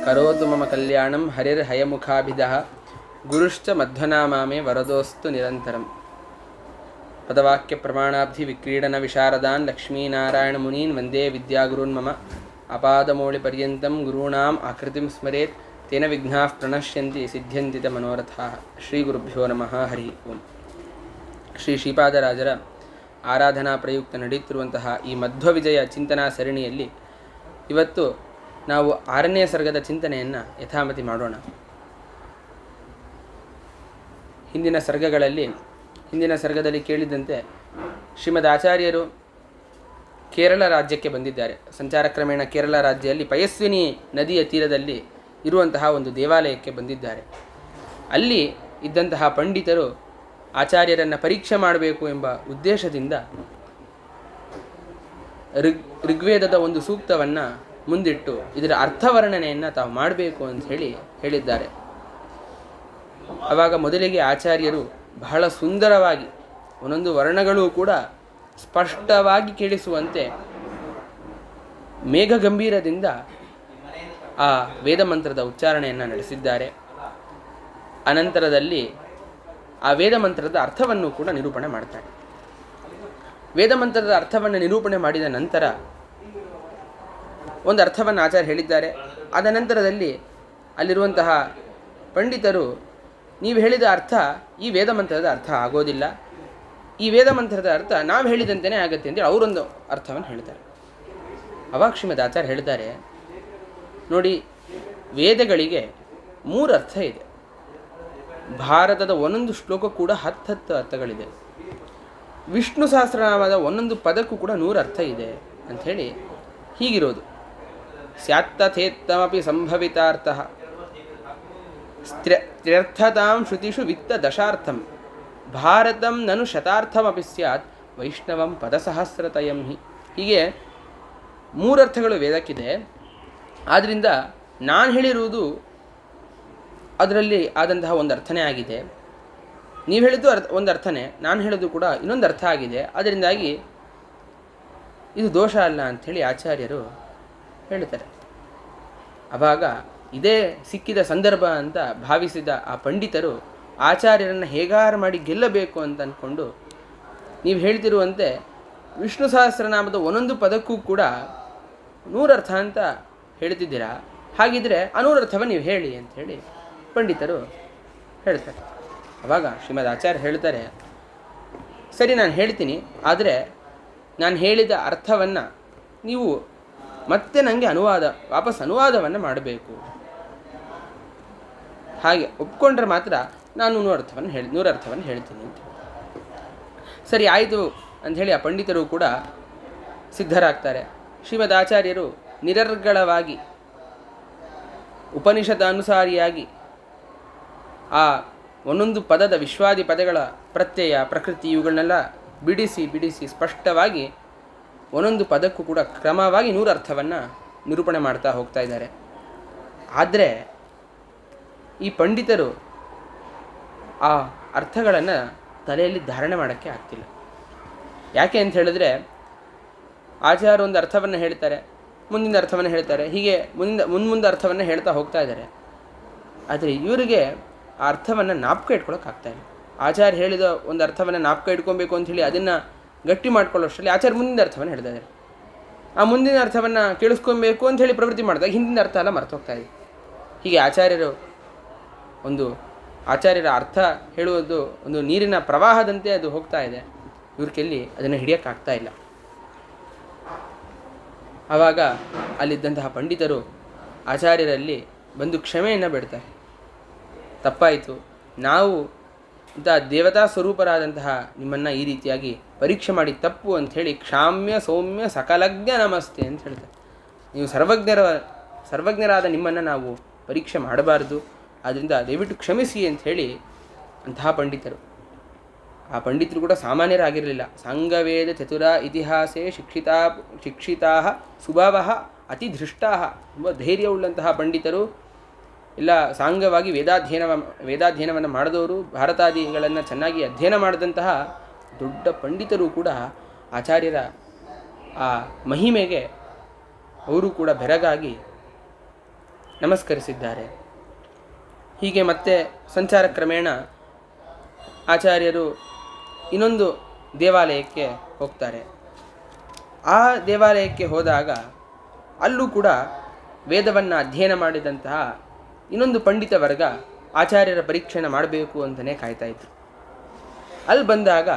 ಕರೋತು ಮಮ ಕಲ್ಯಾಣಂ ಹರಿರ್ಹಯಮುಖಾಭಿದಃ ಗುರುಶ್ಚ ಮಧ್ವನಾಮಾಮೇ ವರದೋಸ್ತು ನಿರಂತರಂ. ಪದವಾಕ್ಯ ಪ್ರಮಾಣಾಬ್ಧಿ ವಿಕ್ರೀಡನ ವಿಶಾರದಾನ್ ಲಕ್ಷ್ಮೀನಾರಾಯಣ ಮುನೀನ್ ವಂದೇ ವಿದ್ಯಾಗುರುನ್ ಮಮ ಅಪಾದಮೌಳಿ ಪರ್ಯಂತಂ ಗುರುಣಾಂ ಆಕೃತಿಂ ಸ್ಮರೇತ್ ತೇನ ವಿಘ್ನಾಃ ಪ್ರಣಶ್ಯಂತಿ ಸಿದ್ಧ್ಯಂತಿ ತ ಮನೋರಥಾಃ. ಶ್ರೀ ಗುರುಭ್ಯೋ ನಮಃ. ಹರಿ ಓಂ. ಶ್ರೀ ಶ್ರೀಪಾದರಾಜರ ಆರಾಧನಾ ಪ್ರಯುಕ್ತ ನಡೆಯುತ್ತಿರುವಂತಹ ಈ ಮಧ್ವ ವಿಜಯ ಚಿಂತನಾ ಸರಣಿಯಲ್ಲಿ ಇವತ್ತು ನಾವು 6ನೇ ಸರ್ಗದ ಚಿಂತನೆಯನ್ನು ಯಥಾಮತಿ ಮಾಡೋಣ. ಹಿಂದಿನ ಸರ್ಗದಲ್ಲಿ ಕೇಳಿದಂತೆ ಶ್ರೀಮದ್ ಆಚಾರ್ಯರು ಕೇರಳ ರಾಜ್ಯಕ್ಕೆ ಬಂದಿದ್ದಾರೆ. ಸಂಚಾರ ಕ್ರಮೇಣ ಕೇರಳ ರಾಜ್ಯದಲ್ಲಿ ಪಯಸ್ವಿನಿ ನದಿಯ ತೀರದಲ್ಲಿ ಇರುವಂತಹ ಒಂದು ದೇವಾಲಯಕ್ಕೆ ಬಂದಿದ್ದಾರೆ. ಅಲ್ಲಿ ಇದ್ದಂತಹ ಪಂಡಿತರು ಆಚಾರ್ಯರನ್ನು ಪರೀಕ್ಷೆ ಮಾಡಬೇಕು ಎಂಬ ಉದ್ದೇಶದಿಂದ ಋಗ್ವೇದದ ಒಂದು ಸೂಕ್ತವನ್ನು ಮುಂದಿಟ್ಟು ಇದರ ಅರ್ಥವರ್ಣನೆಯನ್ನು ತಾವು ಮಾಡಬೇಕು ಅಂತ ಹೇಳಿದ್ದಾರೆ. ಆವಾಗ ಮೊದಲಿಗೆ ಆಚಾರ್ಯರು ಬಹಳ ಸುಂದರವಾಗಿ ಒಂದೊಂದು ವರ್ಣಗಳು ಕೂಡ ಸ್ಪಷ್ಟವಾಗಿ ಕೇಳಿಸುವಂತೆ ಮೇಘಗಂಭೀರದಿಂದ ಆ ವೇದ ಮಂತ್ರದ ಉಚ್ಚಾರಣೆಯನ್ನು ನಡೆಸಿದ್ದಾರೆ. ಅನಂತರದಲ್ಲಿ ಆ ವೇದ ಮಂತ್ರದ ಅರ್ಥವನ್ನು ಕೂಡ ನಿರೂಪಣೆ ಮಾಡ್ತಾರೆ. ವೇದ ಮಂತ್ರದ ಅರ್ಥವನ್ನು ನಿರೂಪಣೆ ಮಾಡಿದ ನಂತರ ಒಂದು ಅರ್ಥವನ್ನು ಆಚಾರ್ಯ ಹೇಳಿದ್ದಾರೆ. ಆದ ನಂತರದಲ್ಲಿ ಅಲ್ಲಿರುವಂತಹ ಪಂಡಿತರು ನೀವು ಹೇಳಿದ ಅರ್ಥ ಈ ವೇದ ಮಂತ್ರದ ಅರ್ಥ ಆಗೋದಿಲ್ಲ, ಈ ವೇದ ಮಂತ್ರದ ಅರ್ಥ ನಾವು ಹೇಳಿದಂತೆಯೇ ಆಗುತ್ತೆ ಅಂತೇಳಿ ಅವರೊಂದು ಅರ್ಥವನ್ನು ಹೇಳ್ತಾರೆ. ಅವಾಗ ಶ್ರೀಮದ್ ಆಚಾರ್ಯ ಹೇಳ್ತಾರೆ, ನೋಡಿ, ವೇದಗಳಿಗೆ 3 ಅರ್ಥ ಇದೆ. ಭಾರತದ ಒಂದೊಂದು ಶ್ಲೋಕ ಕೂಡ 10 ಅರ್ಥಗಳಿದೆ. ವಿಷ್ಣು ಸಹಸ್ರನಾಮದ ಒಂದೊಂದು ಪದಕ್ಕೂ ಕೂಡ 100 ಅರ್ಥ ಇದೆ ಅಂಥೇಳಿ ಹೀಗಿರೋದು. ಸ್ಯಾತ್ತಥೇತ್ತಮಪಿ ಸಂಭವಿತಾರ್ಥಃ ತ್ರ್ಯರ್ಥತಾಂ ಶ್ರುತಿಷು ವಿತ್ತ ದಶಾರ್ಥಂ ಭಾರತಂ ನನು ಶತಾರ್ಥಮಪಿ ಸ್ಯಾತ್ ವೈಷ್ಣವಂ ಪದಸಹಸ್ರತಯಂ ಹಿ. ಹೀಗೆ 3 ಅರ್ಥಗಳು ವೇದಕ್ಕಿದೆ. ಆದ್ದರಿಂದ ನಾನು ಹೇಳಿರುವುದು ಅದರಲ್ಲಿ ಆದಂತಹ ಒಂದು ಅರ್ಥನೇ ಆಗಿದೆ. ನೀವು ಹೇಳಿದ್ದು ಒಂದು ಅರ್ಥನೇ, ನಾನು ಹೇಳೋದು ಕೂಡ ಇನ್ನೊಂದು ಅರ್ಥ ಆಗಿದೆ. ಅದರಿಂದಾಗಿ ಇದು ದೋಷ ಅಲ್ಲ ಅಂಥೇಳಿ ಆಚಾರ್ಯರು ಹೇಳ್ತಾರೆ. ಆವಾಗ ಇದೇ ಸಿಕ್ಕಿದ ಸಂದರ್ಭ ಅಂತ ಭಾವಿಸಿದ ಆ ಪಂಡಿತರು ಆಚಾರ್ಯರನ್ನು ಹೇಗಾರು ಮಾಡಿ ಗೆಲ್ಲಬೇಕು ಅಂತ ಅಂದ್ಕೊಂಡು, ನೀವು ಹೇಳ್ತಿರುವಂತೆ ವಿಷ್ಣು ಸಹಸ್ರನಾಮದ ಒಂದೊಂದು ಪದಕ್ಕೂ ಕೂಡ 100 ಅರ್ಥ ಅಂತ ಹೇಳ್ತಿದ್ದೀರಾ, ಹಾಗಿದ್ರೆ 100 ಅರ್ಥವನ್ನು ನೀವು ಹೇಳಿ ಅಂಥೇಳಿ ಪಂಡಿತರು ಹೇಳ್ತಾರೆ. ಆವಾಗ ಶ್ರೀಮದ್ ಆಚಾರ್ಯ ಹೇಳ್ತಾರೆ, ಸರಿ ನಾನು ಹೇಳ್ತೀನಿ, ಆದರೆ ನಾನು ಹೇಳಿದ ಅರ್ಥವನ್ನು ನೀವು ಮತ್ತೆ ನನಗೆ ವಾಪಸ್ ಅನುವಾದವನ್ನು ಮಾಡಬೇಕು. ಹಾಗೆ ಒಪ್ಕೊಂಡ್ರೆ ಮಾತ್ರ ನಾನು 100 ಅರ್ಥವನ್ನು ಹೇಳ್ತೀನಿ ಅಂತ. ಸರಿ ಆಯಿತು ಅಂಥೇಳಿ ಆ ಪಂಡಿತರು ಕೂಡ ಸಿದ್ಧರಾಗ್ತಾರೆ. ಶ್ರೀಮದ್ ಆಚಾರ್ಯರು ನಿರರ್ಗಳವಾಗಿ ಉಪನಿಷದ ಅನುಸಾರಿಯಾಗಿ ಆ ಒಂದೊಂದು ಪದದ ವಿಶ್ವಾದಿ ಪದಗಳ ಪ್ರತ್ಯಯ ಪ್ರಕೃತಿ ಇವುಗಳನ್ನೆಲ್ಲ ಬಿಡಿಸಿ ಸ್ಪಷ್ಟವಾಗಿ ಒಂದೊಂದು ಪದಕ್ಕೂ ಕೂಡ ಕ್ರಮವಾಗಿ 100 ಅರ್ಥವನ್ನು ನಿರೂಪಣೆ ಮಾಡ್ತಾ ಹೋಗ್ತಾ ಇದ್ದಾರೆ. ಆದರೆ ಈ ಪಂಡಿತರು ಆ ಅರ್ಥಗಳನ್ನು ತಲೆಯಲ್ಲಿ ಧಾರಣೆ ಮಾಡೋಕ್ಕೆ ಆಗ್ತಿಲ್ಲ. ಯಾಕೆ ಅಂತ ಹೇಳಿದ್ರೆ, ಆಚಾರ್ಯ ಒಂದು ಅರ್ಥವನ್ನು ಹೇಳ್ತಾರೆ, ಮುಂದಿನ ಅರ್ಥವನ್ನು ಹೇಳ್ತಾರೆ, ಹೀಗೆ ಮುಂದೆ ಅರ್ಥವನ್ನು ಹೇಳ್ತಾ ಹೋಗ್ತಾ ಇದ್ದಾರೆ. ಆದರೆ ಇವರಿಗೆ ಆ ಅರ್ಥವನ್ನು ಜ್ಞಾಪಕ ಇಟ್ಕೊಳ್ಳೋಕ್ಕಾಗ್ತಾಯಿಲ್ಲ. ಆಚಾರ್ಯ ಹೇಳಿದ ಒಂದು ಅರ್ಥವನ್ನು ಜ್ಞಾಪಕ ಇಟ್ಕೊಬೇಕು ಅಂಥೇಳಿ ಅದನ್ನು ಗಟ್ಟಿ ಮಾಡ್ಕೊಳ್ಳೋಷ್ಟರಲ್ಲಿ ಆಚಾರ್ಯ ಮುಂದಿನ ಅರ್ಥವನ್ನು ಹೇಳ್ತಾ ಇದ್ದಾರೆ. ಆ ಮುಂದಿನ ಅರ್ಥವನ್ನು ಕೇಳಿಸ್ಕೊಬೇಕು ಅಂಥೇಳಿ ಪ್ರವೃತ್ತಿ ಮಾಡಿದಾಗ ಹಿಂದಿನ ಅರ್ಥ ಎಲ್ಲ ಮರ್ತೋಗ್ತಾ ಇದೆ. ಹೀಗೆ ಆಚಾರ್ಯರ ಅರ್ಥ ಹೇಳುವುದು ಒಂದು ನೀರಿನ ಪ್ರವಾಹದಂತೆ ಅದು ಹೋಗ್ತಾ ಇದೆ. ಇವ್ರ ಕೈಲಿ ಅದನ್ನು ಹಿಡಿಯೋಕ್ಕಾಗ್ತಾ ಇಲ್ಲ. ಆವಾಗ ಅಲ್ಲಿದ್ದಂತಹ ಪಂಡಿತರು ಆಚಾರ್ಯರಲ್ಲಿ ಬಂದು ಕ್ಷಮೆಯನ್ನು ಬೇಡ್ತಾರೆ. ತಪ್ಪಾಯಿತು, ನಾವು ಇಂಥ ದೇವತಾ ಸ್ವರೂಪರಾದಂತಹ ನಿಮ್ಮನ್ನು ಈ ರೀತಿಯಾಗಿ ಪರೀಕ್ಷೆ ಮಾಡಿ ತಪ್ಪು ಅಂಥೇಳಿ ಕ್ಷಾಮ್ಯ ಸೌಮ್ಯ ಸಕಲಜ್ಞ ನಮಸ್ತೆ ಅಂತ ಹೇಳ್ತಾರೆ. ನೀವು ಸರ್ವಜ್ಞರಾದ ನಿಮ್ಮನ್ನು ನಾವು ಪರೀಕ್ಷೆ ಮಾಡಬಾರ್ದು, ಆದ್ದರಿಂದ ದಯವಿಟ್ಟು ಕ್ಷಮಿಸಿ ಅಂಥೇಳಿ ಅಂತಹ ಪಂಡಿತರು. ಆ ಪಂಡಿತರು ಕೂಡ ಸಾಮಾನ್ಯರಾಗಿರಲಿಲ್ಲ. ಸಾಂಗವೇದ ಚತುರ ಇತಿಹಾಸೇ ಶಿಕ್ಷಿತಾ ಸುಭಾವ ಅತಿ ಧೃಷ್ಟಾ, ತುಂಬ ಧೈರ್ಯವುಳ್ಳಂತಹ ಪಂಡಿತರು, ಇಲ್ಲ ಸಾಂಗವಾಗಿ ವೇದಾಧ್ಯಯನವನ್ನು ಮಾಡಿದವರು, ಭಾರತಾದಿಗಳನ್ನು ಚೆನ್ನಾಗಿ ಅಧ್ಯಯನ ಮಾಡಿದಂತಹ ದೊಡ್ಡ ಪಂಡಿತರು ಕೂಡ ಆಚಾರ್ಯರ ಆ ಮಹಿಮೆಗೆ ಅವರು ಕೂಡ ಬೆರಗಾಗಿ ನಮಸ್ಕರಿಸಿದ್ದಾರೆ. ಹೀಗೆ ಮತ್ತೆ ಸಂಚಾರ ಕ್ರಮೇಣ ಆಚಾರ್ಯರು ಇನ್ನೊಂದು ದೇವಾಲಯಕ್ಕೆ ಹೋಗ್ತಾರೆ. ಆ ದೇವಾಲಯಕ್ಕೆ ಹೋದಾಗ ಅಲ್ಲೂ ಕೂಡ ವೇದವನ್ನು ಅಧ್ಯಯನ ಮಾಡಿದಂತಹ ಇನ್ನೊಂದು ಪಂಡಿತ ವರ್ಗ ಆಚಾರ್ಯರ ಪರೀಕ್ಷೆನ ಮಾಡಬೇಕು ಅಂತಲೇ ಕಾಯ್ತಾಯಿದ್ರು. ಅಲ್ಲಿ ಬಂದಾಗ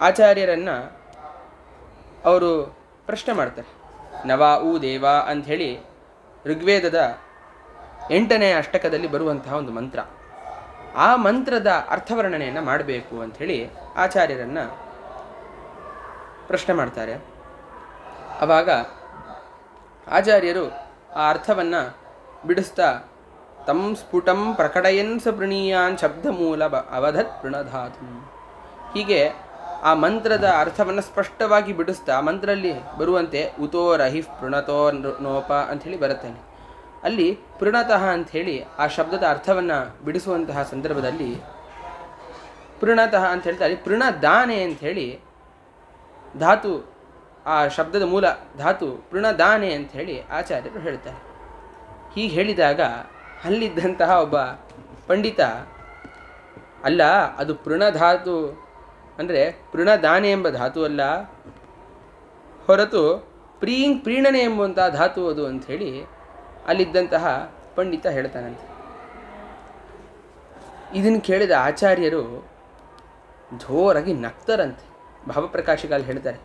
ಆಚಾರ್ಯರನ್ನು ಅವರು ಪ್ರಶ್ನೆ ಮಾಡ್ತಾರೆ. ನವಾ ಉ ದೇವ ಅಂಥೇಳಿ ಋಗ್ವೇದದ 8ನೇ ಅಷ್ಟಕದಲ್ಲಿ ಬರುವಂತಹ ಒಂದು ಮಂತ್ರ. ಆ ಮಂತ್ರದ ಅರ್ಥವರ್ಣನೆಯನ್ನು ಮಾಡಬೇಕು ಅಂಥೇಳಿ ಆಚಾರ್ಯರನ್ನು ಪ್ರಶ್ನೆ ಮಾಡ್ತಾರೆ. ಆವಾಗ ಆಚಾರ್ಯರು ಆ ಅರ್ಥವನ್ನು ಬಿಡಿಸ್ತಾ ತಂ ಸ್ಫುಟಂ ಪ್ರಕಟಯನ್ ಸ ಪ್ರಣೀಯಾನ್ ಶಬ್ದ ಮೂಲ ಅವಧತ್ ಪ್ರಣಧಾತು. ಹೀಗೆ ಆ ಮಂತ್ರದ ಅರ್ಥವನ್ನು ಸ್ಪಷ್ಟವಾಗಿ ಬಿಡಿಸ್ತಾ ಮಂತ್ರಲ್ಲಿ ಬರುವಂತೆ ಉತೋ ರಹಿಫ್ ಪೃಣತೋ ನೋಪ ಅಂಥೇಳಿ ಬರುತ್ತೆ. ಅಲ್ಲಿ ಪೃಣತಃ ಅಂಥೇಳಿ ಆ ಶಬ್ದದ ಅರ್ಥವನ್ನು ಬಿಡಿಸುವಂತಹ ಸಂದರ್ಭದಲ್ಲಿ ಪೃಣತಃ ಅಂತ ಹೇಳ್ತಾರೆ. ಪೃಣದಾನೆ ಅಂಥೇಳಿ ಧಾತು, ಆ ಶಬ್ದದ ಮೂಲ ಧಾತು ಪೃಣದಾನೆ ಅಂಥೇಳಿ ಆಚಾರ್ಯರು ಹೇಳ್ತಾರೆ. ಹೀಗೆ ಹೇಳಿದಾಗ ಅಲ್ಲಿದ್ದಂತಹ ಒಬ್ಬ ಪಂಡಿತ, ಅಲ್ಲ ಅದು ಪೃಣಧಾತು ಅಂದರೆ ಪೃಣದಾನೆ ಎಂಬ ಧಾತು ಅಲ್ಲ, ಹೊರತು ಪ್ರೀಣನೆ ಎಂಬುವಂತಹ ಧಾತು ಅದು ಅಂಥೇಳಿ ಅಲ್ಲಿದ್ದಂತಹ ಪಂಡಿತ ಹೇಳ್ತಾನಂತೆ. ಇದನ್ನು ಕೇಳಿದ ಆಚಾರ್ಯರು ಜೋರಾಗಿ ನಗ್ತಾರಂತೆ. ಭಾವಪ್ರಕಾಶಿಗಾಲ್ ಹೇಳ್ತಾರೆ,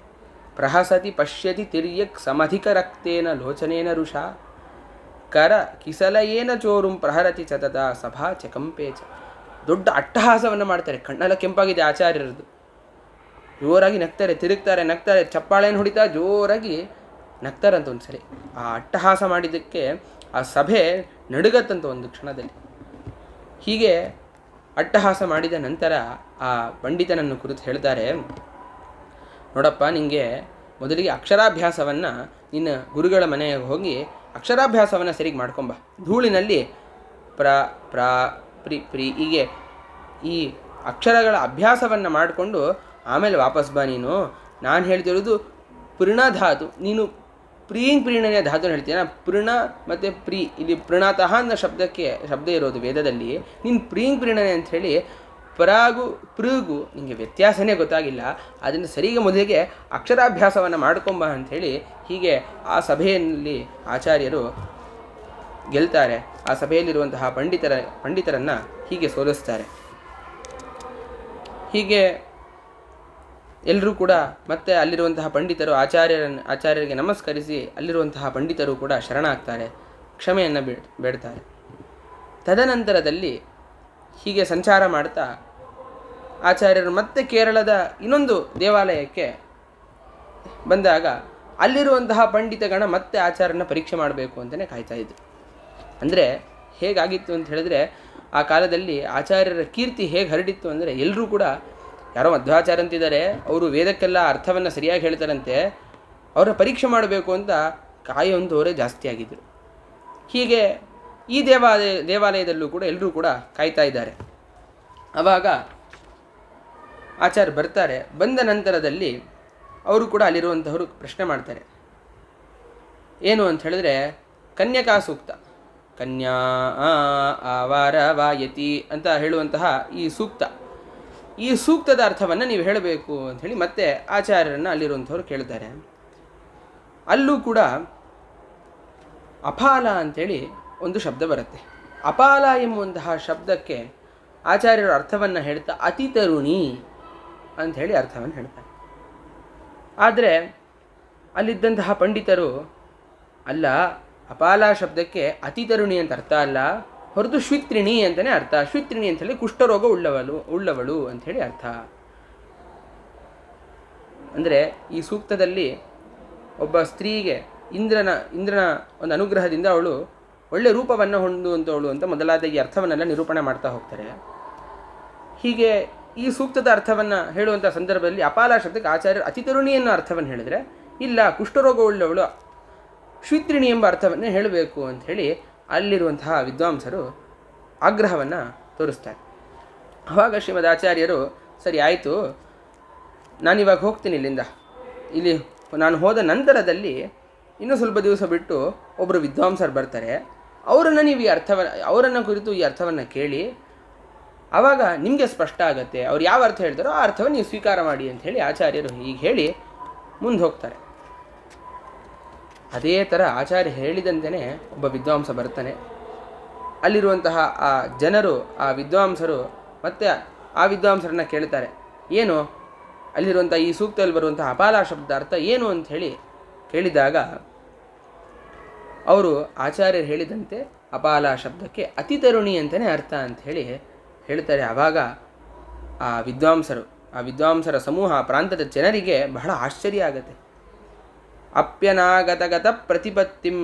ಪ್ರಹಸತಿ ಪಶ್ಯತಿ ತಿರ್ಯಕ್ ಸಮಧಿಕ ರಕ್ತೇನ ಲೋಚನೇನ ರುಷ ಕರ ಕಿಸಲಯೇನ ಚೋರುಂ ಪ್ರಹರತಿ ಚತತ ಸಭಾ ಚಕಂಪೇಚ. ದೊಡ್ಡ ಅಟ್ಟಹಾಸವನ್ನು ಮಾಡ್ತಾರೆ. ಕಣ್ಣೆಲ್ಲ ಕೆಂಪಾಗಿದೆ ಆಚಾರ್ಯರದು. ಜೋರಾಗಿ ನಗ್ತಾರೆ, ತಿರುಗ್ತಾರೆ, ನಗ್ತಾರೆ, ಚಪ್ಪಾಳೆಯನ್ನು ಹೊಡಿತಾ ಜೋರಾಗಿ ನಗ್ತಾರಂತ ಒಂದ್ಸರಿ. ಆ ಅಟ್ಟಹಾಸ ಮಾಡಿದ್ದಕ್ಕೆ ಆ ಸಭೆ ನಡುಗತ್ತಂತ ಒಂದು ಕ್ಷಣದಲ್ಲಿ. ಹೀಗೆ ಅಟ್ಟಹಾಸ ಮಾಡಿದ ನಂತರ ಆ ಪಂಡಿತನನ್ನು ಕುರಿತು ಹೇಳ್ತಾರೆ, ನೋಡಪ್ಪ, ನಿನಗೆ ಮೊದಲಿಗೆ ಅಕ್ಷರಾಭ್ಯಾಸವನ್ನು ನಿನ್ನ ಗುರುಗಳ ಮನೆಗೆ ಹೋಗಿ ಅಕ್ಷರಾಭ್ಯಾಸವನ್ನು ಸರಿಗೆ ಮಾಡ್ಕೊಂಬ. ಧೂಳಿನಲ್ಲಿ ಪ್ರ ಪ್ರ ಪ್ರಿ ಪ್ರಿ ಹೀಗೆ ಈ ಅಕ್ಷರಗಳ ಅಭ್ಯಾಸವನ್ನು ಮಾಡಿಕೊಂಡು ಆಮೇಲೆ ವಾಪಸ್ ಬಾ. ನೀನು ನಾನು ಹೇಳ್ತಿರೋದು ಪೃಣಧಾತು, ನೀನು ಪ್ರೀಣನೆಯ ಧಾತು ಹೇಳ್ತೀಯ. ಪೃಣ ಮತ್ತು ಪ್ರೀ, ಇಲ್ಲಿ ಪೃಣತಃ ಅನ್ನೋ ಶಬ್ದ ಇರೋದು ವೇದದಲ್ಲಿ. ನೀನು ಪ್ರೀಣನೆ ಅಂಥೇಳಿ ಪರಾಗು ಪೃಗು ನಿಮಗೆ ವ್ಯತ್ಯಾಸನೇ ಗೊತ್ತಾಗಿಲ್ಲ. ಅದನ್ನು ಸರಿಗೆ ಮೊದಲಿಗೆ ಅಕ್ಷರಾಭ್ಯಾಸವನ್ನು ಮಾಡ್ಕೊಂಬ ಅಂಥೇಳಿ ಹೀಗೆ ಆ ಸಭೆಯಲ್ಲಿ ಆಚಾರ್ಯರು ಗೆಲ್ತಾರೆ. ಆ ಸಭೆಯಲ್ಲಿರುವಂತಹ ಪಂಡಿತರನ್ನು ಹೀಗೆ ಸೋಲಿಸ್ತಾರೆ. ಹೀಗೆ ಎಲ್ಲರೂ ಕೂಡ ಮತ್ತೆ ಅಲ್ಲಿರುವಂತಹ ಪಂಡಿತರು ಆಚಾರ್ಯರಿಗೆ ನಮಸ್ಕರಿಸಿ ಅಲ್ಲಿರುವಂತಹ ಪಂಡಿತರು ಕೂಡ ಶರಣಾಗ್ತಾರೆ, ಕ್ಷಮೆಯನ್ನು ಬೇಡ್ತಾರೆ. ತದನಂತರದಲ್ಲಿ ಹೀಗೆ ಸಂಚಾರ ಮಾಡ್ತಾ ಆಚಾರ್ಯರು ಮತ್ತೆ ಕೇರಳದ ಇನ್ನೊಂದು ದೇವಾಲಯಕ್ಕೆ ಬಂದಾಗ ಅಲ್ಲಿರುವಂತಹ ಪಂಡಿತಗಣ ಮತ್ತೆ ಆಚಾರ್ಯನ ಪರೀಕ್ಷೆ ಮಾಡಬೇಕು ಅಂತಲೇ ಕಾಯ್ತಾ ಇದ್ರು. ಅಂದರೆ ಹೇಗಾಗಿತ್ತು ಅಂತ ಹೇಳಿದ್ರೆ, ಆ ಕಾಲದಲ್ಲಿ ಆಚಾರ್ಯರ ಕೀರ್ತಿ ಹೇಗೆ ಹರಡಿತ್ತು ಅಂದರೆ, ಎಲ್ಲರೂ ಕೂಡ ಯಾರೋ ಮಧ್ವಾಚಾರ್ಯ ಅಂತಿದ್ದಾರೆ, ಅವರು ವೇದಕ್ಕೆಲ್ಲ ಅರ್ಥವನ್ನು ಸರಿಯಾಗಿ ಹೇಳ್ತಾರಂತೆ, ಅವರ ಪರೀಕ್ಷೆ ಮಾಡಬೇಕು ಅಂತ ಕಾಯುವಂಥವರೇ ಜಾಸ್ತಿ ಆಗಿದ್ದರು. ಹೀಗೆ ಈ ದೇವಾಲಯದಲ್ಲೂ ಕೂಡ ಎಲ್ಲರೂ ಕೂಡ ಕಾಯ್ತಾ ಇದ್ದಾರೆ. ಆವಾಗ ಆಚಾರ್ಯ ಬರ್ತಾರೆ. ಬಂದ ನಂತರದಲ್ಲಿ ಅವರು ಕೂಡ ಅಲ್ಲಿರುವಂಥವರು ಪ್ರಶ್ನೆ ಮಾಡ್ತಾರೆ. ಏನು ಅಂತ ಹೇಳಿದ್ರೆ, ಕನ್ಯಕಾ ಸೂಕ್ತ, ಕನ್ಯಾ ಆವಾರವಾಯತಿ ಅಂತ ಹೇಳುವಂತಹ ಈ ಸೂಕ್ತ, ಈ ಸೂಕ್ತದ ಅರ್ಥವನ್ನು ನೀವು ಹೇಳಬೇಕು ಅಂಥೇಳಿ ಮತ್ತೆ ಆಚಾರ್ಯರನ್ನು ಅಲ್ಲಿರುವಂಥವ್ರು ಕೇಳ್ತಾರೆ. ಅಲ್ಲೂ ಕೂಡ ಅಪಾಲ ಅಂಥೇಳಿ ಒಂದು ಶಬ್ದ ಬರುತ್ತೆ. ಅಪಾಲ ಎಂಬುವಂತಹ ಶಬ್ದಕ್ಕೆ ಆಚಾರ್ಯರು ಅರ್ಥವನ್ನು ಹೇಳ್ತಾ ಅತಿತರುಣಿ ಅಂಥೇಳಿ ಅರ್ಥವನ್ನು ಹೇಳ್ತಾರೆ. ಆದರೆ ಅಲ್ಲಿದ್ದಂತಹ ಪಂಡಿತರು, ಅಲ್ಲ, ಅಪಾಲ ಶಬ್ದಕ್ಕೆ ಅತಿತರುಣಿ ಅಂತ ಅರ್ಥ ಅಲ್ಲ, ಹೊರತು ಶ್ವಿತ್ರಿಣಿ ಅಂತಲೇ ಅರ್ಥ. ಶ್ವಿತ್ರಿಣಿ ಅಂಥೇಳಿ ಕುಷ್ಠರೋಗ ಉಳ್ಳವಳು ಅಂಥೇಳಿ ಅರ್ಥ. ಅಂದರೆ ಈ ಸೂಕ್ತದಲ್ಲಿ ಒಬ್ಬ ಸ್ತ್ರೀಗೆ ಇಂದ್ರನ ಒಂದು ಅನುಗ್ರಹದಿಂದ ಅವಳು ಒಳ್ಳೆ ರೂಪವನ್ನು ಹೊಂದುವಂಥವಳು ಅಂತ ಮೊದಲಾದ ಈ ಅರ್ಥವನ್ನೆಲ್ಲ ನಿರೂಪಣೆ ಮಾಡ್ತಾ ಹೋಗ್ತಾರೆ. ಹೀಗೆ ಈ ಸೂಕ್ತದ ಅರ್ಥವನ್ನು ಹೇಳುವಂಥ ಸಂದರ್ಭದಲ್ಲಿ ಅಪಾಲ ಶಬ್ದಕ್ಕೆ ಆಚಾರ್ಯರು ಅತಿತರುಣಿ ಅನ್ನೋ ಅರ್ಥವನ್ನು ಹೇಳಿದರೆ, ಇಲ್ಲ, ಕುಷ್ಠರೋಗ ಉಳ್ಳವಳು ಶ್ವಿತ್ರಿಣಿ ಎಂಬ ಅರ್ಥವನ್ನೇ ಹೇಳಬೇಕು ಅಂಥೇಳಿ ಅಲ್ಲಿರುವಂತಹ ವಿದ್ವಾಂಸರು ಆಗ್ರಹವನ್ನು ತೋರಿಸ್ತಾರೆ. ಆವಾಗ ಶ್ರೀಮದ್ ಆಚಾರ್ಯರು, ಸರಿ ಆಯಿತು, ನಾನಿವಾಗ ಹೋಗ್ತೀನಿ ಇಲ್ಲಿಂದ. ಇಲ್ಲಿ ನಾನು ಹೋದ ನಂತರದಲ್ಲಿ ಇನ್ನೂ ಸ್ವಲ್ಪ ದಿವಸ ಬಿಟ್ಟು ಒಬ್ಬರು ವಿದ್ವಾಂಸರು ಬರ್ತಾರೆ. ಅವರನ್ನು ನೀವು ಈ ಅವರನ್ನು ಕುರಿತು ಈ ಅರ್ಥವನ್ನು ಕೇಳಿ, ಆವಾಗ ನಿಮಗೆ ಸ್ಪಷ್ಟ ಆಗುತ್ತೆ. ಅವ್ರು ಯಾವ ಅರ್ಥ ಹೇಳ್ತಾರೋ ಆ ಅರ್ಥವನ್ನು ನೀವು ಸ್ವೀಕಾರ ಮಾಡಿ ಅಂತ ಹೇಳಿ ಆಚಾರ್ಯರು ಹೀಗೆ ಹೇಳಿ ಮುಂದೆ ಹೋಗ್ತಾರೆ. ಅದೇ ಥರ ಆಚಾರ್ಯ ಹೇಳಿದಂತೆಯೇ ಒಬ್ಬ ವಿದ್ವಾಂಸ ಬರ್ತಾನೆ. ಅಲ್ಲಿರುವಂತಹ ಆ ಜನರು, ಆ ವಿದ್ವಾಂಸರು ಮತ್ತೆ ಆ ವಿದ್ವಾಂಸರನ್ನ ಕೇಳ್ತಾರೆ, ಏನು ಅಲ್ಲಿರುವಂಥ ಈ ಸೂಕ್ತದಲ್ಲಿ ಬರುವಂತಹ ಅಪಾಲ ಶಬ್ದ ಅರ್ಥ ಏನು ಅಂತ ಹೇಳಿ ಕೇಳಿದಾಗ ಅವರು ಆಚಾರ್ಯರು ಹೇಳಿದಂತೆ ಅಪಾಲ ಶಬ್ದಕ್ಕೆ ಅತಿ ತರುಣಿ ಅಂತಲೇ ಅರ್ಥ ಅಂತ ಹೇಳಿ ಹೇಳ್ತಾರೆ. ಆವಾಗ ಆ ವಿದ್ವಾಂಸರ ಸಮೂಹ, ಪ್ರಾಂತದ ಜನರಿಗೆ ಬಹಳ ಆಶ್ಚರ್ಯ ಆಗುತ್ತೆ. ಅಪ್ಯನಾಗತಗತ ಪ್ರತಿಪತ್ತಿಂ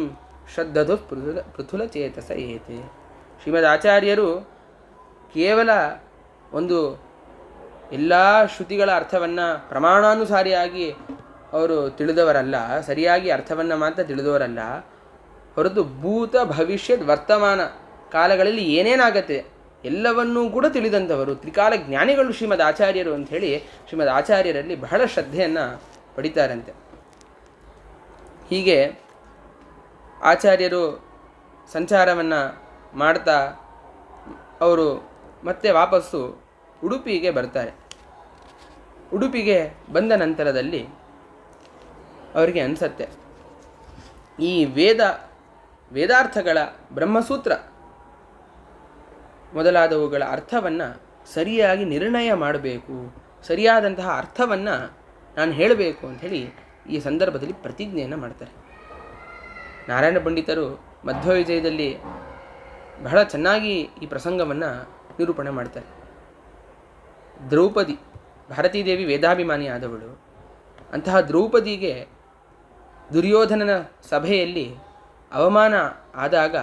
ಶ್ರದ್ಧದು ಪೃಥುಲ ಚೇತಸ ಏತೆ. ಶ್ರೀಮದ್ ಆಚಾರ್ಯರು ಕೇವಲ ಒಂದು ಎಲ್ಲ ಶ್ರುತಿಗಳ ಅರ್ಥವನ್ನು ಪ್ರಮಾಣಾನುಸಾರಿಯಾಗಿ ಅವರು ತಿಳಿದವರಲ್ಲ, ಸರಿಯಾಗಿ ಅರ್ಥವನ್ನು ಮಾತ್ರ ತಿಳಿದವರಲ್ಲ, ಹೊರತು ಭೂತ ಭವಿಷ್ಯದ ವರ್ತಮಾನ ಕಾಲಗಳಲ್ಲಿ ಏನೇನಾಗತ್ತೆ ಎಲ್ಲವನ್ನೂ ಕೂಡ ತಿಳಿದಂಥವರು ತ್ರಿಕಾಲ ಜ್ಞಾನಿಗಳು ಶ್ರೀಮದ್ ಆಚಾರ್ಯರು ಅಂಥೇಳಿ ಶ್ರೀಮದ್ ಆಚಾರ್ಯರಲ್ಲಿ ಬಹಳ ಶ್ರದ್ಧೆಯನ್ನು ಪಡಿತಾರಂತೆ. ಹೀಗೆ ಆಚಾರ್ಯರು ಸಂಚಾರವನ್ನು ಮಾಡ್ತಾ ಅವರು ಮತ್ತೆ ವಾಪಸ್ಸು ಉಡುಪಿಗೆ ಬರ್ತಾರೆ. ಉಡುಪಿಗೆ ಬಂದ ನಂತರದಲ್ಲಿ ಅವರಿಗೆ ಅನಿಸತ್ತೆ, ಈ ವೇದಾರ್ಥಗಳ ಬ್ರಹ್ಮಸೂತ್ರ ಮೊದಲಾದವುಗಳ ಅರ್ಥವನ್ನು ಸರಿಯಾಗಿ ನಿರ್ಣಯ ಮಾಡಬೇಕು, ಸರಿಯಾದಂತಹ ಅರ್ಥವನ್ನು ನಾನು ಹೇಳಬೇಕು ಅಂಥೇಳಿ ಈ ಸಂದರ್ಭದಲ್ಲಿ ಪ್ರತಿಜ್ಞೆಯನ್ನು ಮಾಡ್ತಾರೆ. ನಾರಾಯಣ ಪಂಡಿತರು ಮಧ್ವ ವಿಜಯದಲ್ಲಿ ಬಹಳ ಚೆನ್ನಾಗಿ ಈ ಪ್ರಸಂಗವನ್ನು ನಿರೂಪಣೆ ಮಾಡ್ತಾರೆ. ದ್ರೌಪದಿ, ಭಾರತೀದೇವಿ ವೇದಾಭಿಮಾನಿ ಆದವಳು. ಅಂತಹ ದ್ರೌಪದಿಗೆ ದುರ್ಯೋಧನನ ಸಭೆಯಲ್ಲಿ ಅವಮಾನ ಆದಾಗ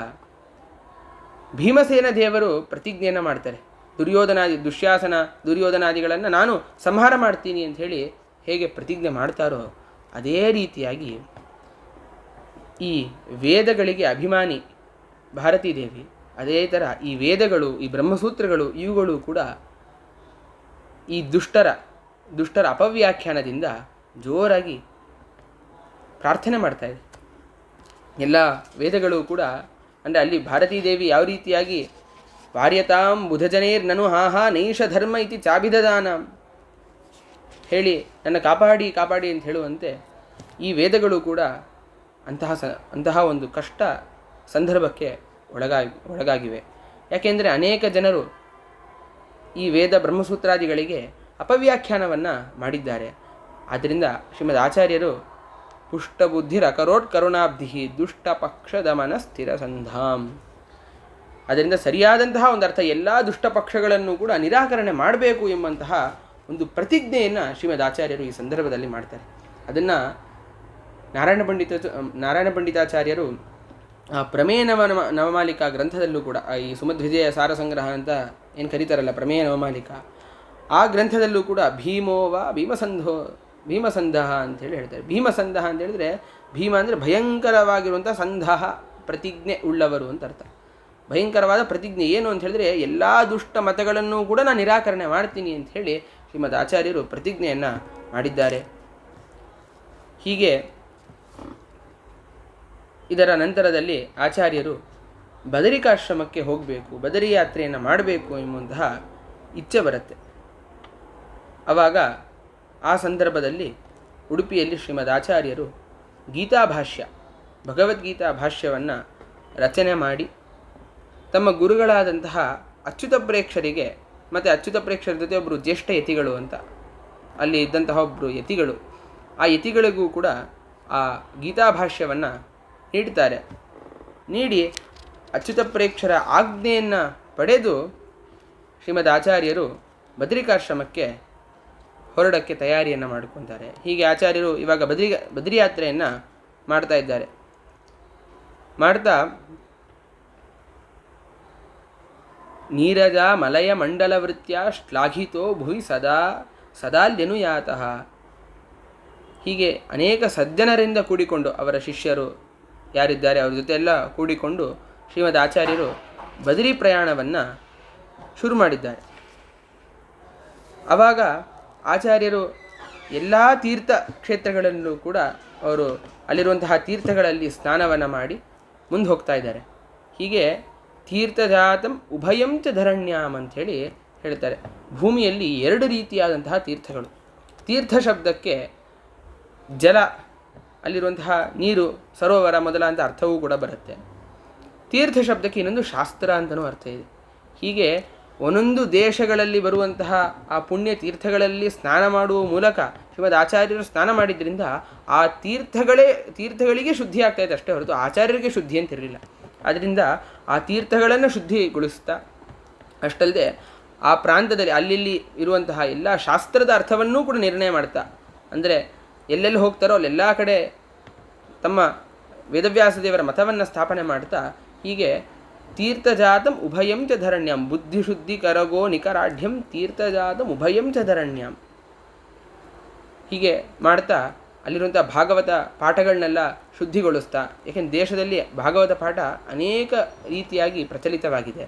ಭೀಮಸೇನ ದೇವರು ಪ್ರತಿಜ್ಞೆಯನ್ನು ಮಾಡ್ತಾರೆ. ದುರ್ಯೋಧನಾದಿಗಳನ್ನು ನಾನು ಸಂಹಾರ ಮಾಡ್ತೀನಿ ಅಂತ ಹೇಳಿ ಹೇಗೆ ಪ್ರತಿಜ್ಞೆ ಮಾಡ್ತಾರೋ ಅದೇ ರೀತಿಯಾಗಿ ಈ ವೇದಗಳಿಗೆ ಅಭಿಮಾನಿ ಭಾರತೀದೇವಿ, ಅದೇ ಥರ ಈ ವೇದಗಳು, ಈ ಬ್ರಹ್ಮಸೂತ್ರಗಳು, ಇವುಗಳು ಕೂಡ ಈ ದುಷ್ಟರ ಅಪವ್ಯಾಖ್ಯಾನದಿಂದ ಜೋರಾಗಿ ಪ್ರಾರ್ಥನೆ ಮಾಡ್ತಾ ಇದೆ. ಎಲ್ಲ ವೇದಗಳು ಕೂಡ ಅಂದರೆ ಅಲ್ಲಿ ಭಾರತೀದೇವಿ ಯಾವ ರೀತಿಯಾಗಿ ವಾರ್ಯತಾಂ ಬುಧಜನೇರ್ ನನು ಹಾಹಾ ನೈಷ ಧರ್ಮ ಇತಿ ಚಾಭಿದದಾನ ಹೇಳಿ ನನ್ನ ಕಾಪಾಡಿ ಅಂತ ಹೇಳುವಂತೆ ಈ ವೇದಗಳು ಕೂಡ ಅಂತಹ ಒಂದು ಕಷ್ಟ ಸಂದರ್ಭಕ್ಕೆ ಒಳಗಾಗಿವೆ. ಯಾಕೆಂದರೆ ಅನೇಕ ಜನರು ಈ ವೇದ ಬ್ರಹ್ಮಸೂತ್ರಾದಿಗಳಿಗೆ ಅಪವ್ಯಾಖ್ಯಾನವನ್ನು ಮಾಡಿದ್ದಾರೆ. ಆದ್ದರಿಂದ ಶ್ರೀಮದ್ ಆಚಾರ್ಯರು ಪುಷ್ಟಬುದ್ಧಿರ್ ಅಕರೋಟ್ ಕರುಣಾಬ್ಧಿ ದುಷ್ಟ ಪಕ್ಷದಮನ ಸ್ಥಿರ ಸಂಧಾಂ, ಅದರಿಂದ ಸರಿಯಾದಂತಹ ಒಂದು ಅರ್ಥ ಎಲ್ಲ ದುಷ್ಟ ಪಕ್ಷಗಳನ್ನು ಕೂಡ ನಿರಾಕರಣೆ ಮಾಡಬೇಕು ಎಂಬಂತಹ ಒಂದು ಪ್ರತಿಜ್ಞೆಯನ್ನು ಶ್ರೀಮದ್ ಆಚಾರ್ಯರು ಈ ಸಂದರ್ಭದಲ್ಲಿ ಮಾಡ್ತಾರೆ. ಅದನ್ನು ನಾರಾಯಣ ಪಂಡಿತಾಚಾರ್ಯರು ಪ್ರಮೇಯ ನವಮಾಲಿಕಾ ಗ್ರಂಥದಲ್ಲೂ ಕೂಡ, ಈ ಸುಮಧ್ವಿಜಯ ಸಾರ ಸಂಗ್ರಹ ಅಂತ ಏನು ಕರೀತಾರಲ್ಲ ಪ್ರಮೇಯ ನವಮಾಲಿಕಾ, ಆ ಗ್ರಂಥದಲ್ಲೂ ಕೂಡ ಭೀಮೋವಾ ಭೀಮಸಂಧಃ ಅಂತೇಳಿ ಹೇಳ್ತಾರೆ. ಭೀಮಸಂಧಃ ಅಂತ ಹೇಳಿದ್ರೆ ಭೀಮ ಅಂದರೆ ಭಯಂಕರವಾಗಿರುವಂಥ ಸಂಧಃ ಪ್ರತಿಜ್ಞೆ ಉಳ್ಳವರು ಅಂತ ಅರ್ಥ. ಭಯಂಕರವಾದ ಪ್ರತಿಜ್ಞೆ ಏನು ಅಂತ ಹೇಳಿದ್ರೆ ಎಲ್ಲ ದುಷ್ಟ ಮತಗಳನ್ನು ಕೂಡ ನಾನು ನಿರಾಕರಣೆ ಮಾಡ್ತೀನಿ ಅಂತ ಹೇಳಿ ಶ್ರೀಮದ್ ಆಚಾರ್ಯರು ಪ್ರತಿಜ್ಞೆಯನ್ನು ಮಾಡಿದ್ದಾರೆ. ಹೀಗೆ ಇದರ ನಂತರದಲ್ಲಿ ಆಚಾರ್ಯರು ಬದರಿಕಾಶ್ರಮಕ್ಕೆ ಹೋಗಬೇಕು, ಬದರಿ ಯಾತ್ರೆಯನ್ನು ಮಾಡಬೇಕು ಎಂಬಂತಹ ಇಚ್ಛೆ ಬರುತ್ತೆ. ಆವಾಗ ಆ ಸಂದರ್ಭದಲ್ಲಿ ಉಡುಪಿಯಲ್ಲಿ ಶ್ರೀಮದ್ ಆಚಾರ್ಯರು ಗೀತಾಭಾಷ್ಯ, ಭಗವದ್ಗೀತಾ ಭಾಷ್ಯವನ್ನು ರಚನೆ ಮಾಡಿ ತಮ್ಮ ಗುರುಗಳಾದಂತಹ ಅಚ್ಯುತ ಪ್ರೇಕ್ಷರಿಗೆ ಮತ್ತು ಅಚ್ಯುತ ಪ್ರೇಕ್ಷರ ಜೊತೆ ಒಬ್ಬರು ಜ್ಯೇಷ್ಠ ಯತಿಗಳು ಅಂತ ಅಲ್ಲಿ ಇದ್ದಂತಹ ಒಬ್ಬರು ಯತಿಗಳು, ಆ ಯತಿಗಳಿಗೂ ಕೂಡ ಆ ಗೀತಾಭಾಷ್ಯವನ್ನು ನೀಡ್ತಾರೆ. ನೀಡಿ ಅಚ್ಯುತ ಪ್ರೇಕ್ಷರ ಆಜ್ಞೆಯನ್ನು ಪಡೆದು ಶ್ರೀಮದ್ ಆಚಾರ್ಯರು ಬದರಿಕಾಶ್ರಮಕ್ಕೆ ಹೊರಡಕ್ಕೆ ತಯಾರಿಯನ್ನು ಮಾಡ್ಕೊತಾರೆ. ಹೀಗೆ ಆಚಾರ್ಯರು ಇವಾಗ ಬದರಿ ಯಾತ್ರೆಯನ್ನು ಮಾಡ್ತಾ ಇದ್ದಾರೆ. ಮಾಡ್ತಾ ನೀರಜ ಮಲಯ ಮಂಡಲವೃತ್ಯ ಶ್ಲಾಘಿತೋ ಭುವಿ ಸದಾಲ್ಯನುಯಾತಃ, ಹೀಗೆ ಅನೇಕ ಸಜ್ಜನರಿಂದ ಕೂಡಿಕೊಂಡು ಅವರ ಶಿಷ್ಯರು ಯಾರಿದ್ದಾರೆ ಅವ್ರ ಜೊತೆ ಎಲ್ಲ ಕೂಡಿಕೊಂಡು ಶ್ರೀಮದ್ ಆಚಾರ್ಯರು ಬದರಿ ಪ್ರಯಾಣವನ್ನು ಶುರು ಮಾಡಿದ್ದಾರೆ. ಆವಾಗ ಆಚಾರ್ಯರು ಎಲ್ಲ ತೀರ್ಥ ಕ್ಷೇತ್ರಗಳಲ್ಲೂ ಕೂಡ ಅವರು ಅಲ್ಲಿರುವಂತಹ ತೀರ್ಥಗಳಲ್ಲಿ ಸ್ನಾನವನ್ನು ಮಾಡಿ ಮುಂದೆ ಹೋಗ್ತಾ ಇದ್ದಾರೆ. ಹೀಗೆ ತೀರ್ಥಜಾತಂ ಉಭಯಂ ಚ ಧರಣ್ಯಾಮ್ ಅಂಥೇಳಿ ಹೇಳ್ತಾರೆ. ಭೂಮಿಯಲ್ಲಿ ಎರಡು ರೀತಿಯಾದಂತಹ ತೀರ್ಥಗಳು. ತೀರ್ಥ ಶಬ್ದಕ್ಕೆ ಜಲ, ಅಲ್ಲಿರುವಂತಹ ನೀರು, ಸರೋವರ ಮೊದಲಾದಂಥ ಅರ್ಥವೂ ಕೂಡ ಬರುತ್ತೆ. ತೀರ್ಥ ಶಬ್ದಕ್ಕೆ ಇನ್ನೊಂದು ಶಾಸ್ತ್ರ ಅಂತಲೂ ಅರ್ಥ ಇದೆ. ಹೀಗೆ ಒಂದೊಂದು ದೇಶಗಳಲ್ಲಿ ಬರುವಂತಹ ಆ ಪುಣ್ಯ ತೀರ್ಥಗಳಲ್ಲಿ ಸ್ನಾನ ಮಾಡುವ ಮೂಲಕ ಶ್ರೀಮದ್ ಆಚಾರ್ಯರು ಸ್ನಾನ ಮಾಡಿದ್ರಿಂದ ಆ ತೀರ್ಥಗಳಿಗೆ ಶುದ್ಧಿ ಆಗ್ತಾಯಿದೆ ಅಷ್ಟೇ ಹೊರತು ಆಚಾರ್ಯರಿಗೆ ಶುದ್ಧಿ ಅಂತಿರಲಿಲ್ಲ. ಆದ್ದರಿಂದ ಆ ತೀರ್ಥಗಳನ್ನು ಶುದ್ಧಿಗೊಳಿಸ್ತಾ, ಅಷ್ಟಲ್ಲದೆ ಆ ಪ್ರಾಂತದಲ್ಲಿ ಅಲ್ಲಿ ಇರುವಂತಹ ಎಲ್ಲ ಶಾಸ್ತ್ರದ ಅರ್ಥವನ್ನೂ ಕೂಡ ನಿರ್ಣಯ ಮಾಡ್ತಾ, ಅಂದರೆ ಎಲ್ಲೆಲ್ಲಿ ಹೋಗ್ತಾರೋ ಅಲ್ಲೆಲ್ಲ ಕಡೆ ತಮ್ಮ ವೇದವ್ಯಾಸದೇವರ ಮತವನ್ನು ಸ್ಥಾಪನೆ ಮಾಡ್ತಾ, ಹೀಗೆ ತೀರ್ಥಜಾತಂ ಉಭಯಂ ಚ ಧರಣ್ಯಂ ಬುದ್ಧಿಶುದ್ಧಿ ಕರಗೋ ನಿಕರಾಢ್ಯಂ ತೀರ್ಥಜಾತಂ ಉಭಯಂ ಚ ಧರಣ್ಯಂ ಹೀಗೆ ಮಾಡ್ತಾ ಅಲ್ಲಿರುವಂಥ ಭಾಗವತ ಪಾಠಗಳನ್ನೆಲ್ಲ ಶುದ್ಧಿಗೊಳಿಸ್ತಾ. ಏಕೆಂದರೆ ದೇಶದಲ್ಲಿ ಭಾಗವತ ಪಾಠ ಅನೇಕ ರೀತಿಯಾಗಿ ಪ್ರಚಲಿತವಾಗಿದೆ.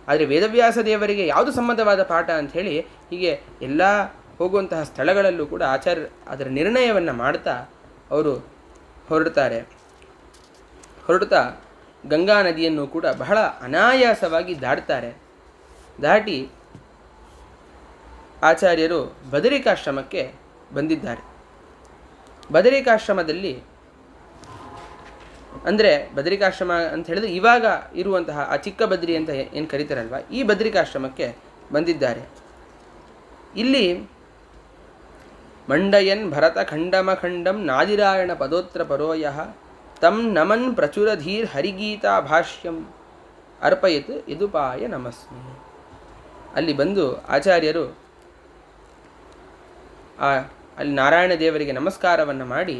ಆದರೆ ವೇದವ್ಯಾಸ ದೇವರಿಗೆ ಯಾವುದು ಸಂಬಂಧವಾದ ಪಾಠ ಅಂಥೇಳಿ ಹೀಗೆ ಎಲ್ಲ ಹೋಗುವಂತಹ ಸ್ಥಳಗಳಲ್ಲೂ ಕೂಡ ಆಚಾರ್ಯ ಅದರ ನಿರ್ಣಯವನ್ನು ಮಾಡ್ತಾ ಅವರು ಹೊರಡ್ತಾ ಗಂಗಾ ನದಿಯನ್ನು ಕೂಡ ಬಹಳ ಅನಾಯಾಸವಾಗಿ ದಾಟಿ ಆಚಾರ್ಯರು ಬದರಿಕಾಶ್ರಮಕ್ಕೆ ಬಂದಿದ್ದಾರೆ. ಬದರಿಕಾಶ್ರಮದಲ್ಲಿ ಅಂದರೆ ಬದರಿಕಾಶ್ರಮ ಅಂತ ಹೇಳಿದ್ರೆ ಇವಾಗ ಇರುವಂತಹ ಆ ಚಿಕ್ಕ ಬದ್ರಿ ಅಂತ ಏನು ಕರೀತಾರಲ್ವ, ಈ ಬದರಿಕಾಶ್ರಮಕ್ಕೆ ಬಂದಿದ್ದಾರೆ. ಇಲ್ಲಿ ಮಂಡಯನ್ ಭರತ ಖಂಡಂ ನಾದಿರಾಯಣ ಪದೋತ್ರ ಪರೋಯಃ ತಂ ನಮನ್ ಪ್ರಚುರಧೀರ್ ಹರಿಗೀತಾ ಭಾಷ್ಯಂ ಅರ್ಪಯತ್ ಯದುಪಾಯ ನಮಸ್ಮಿ. ಅಲ್ಲಿ ಬಂದು ಆಚಾರ್ಯರು ಅಲ್ಲಿ ನಾರಾಯಣ ದೇವರಿಗೆ ನಮಸ್ಕಾರವನ್ನು ಮಾಡಿ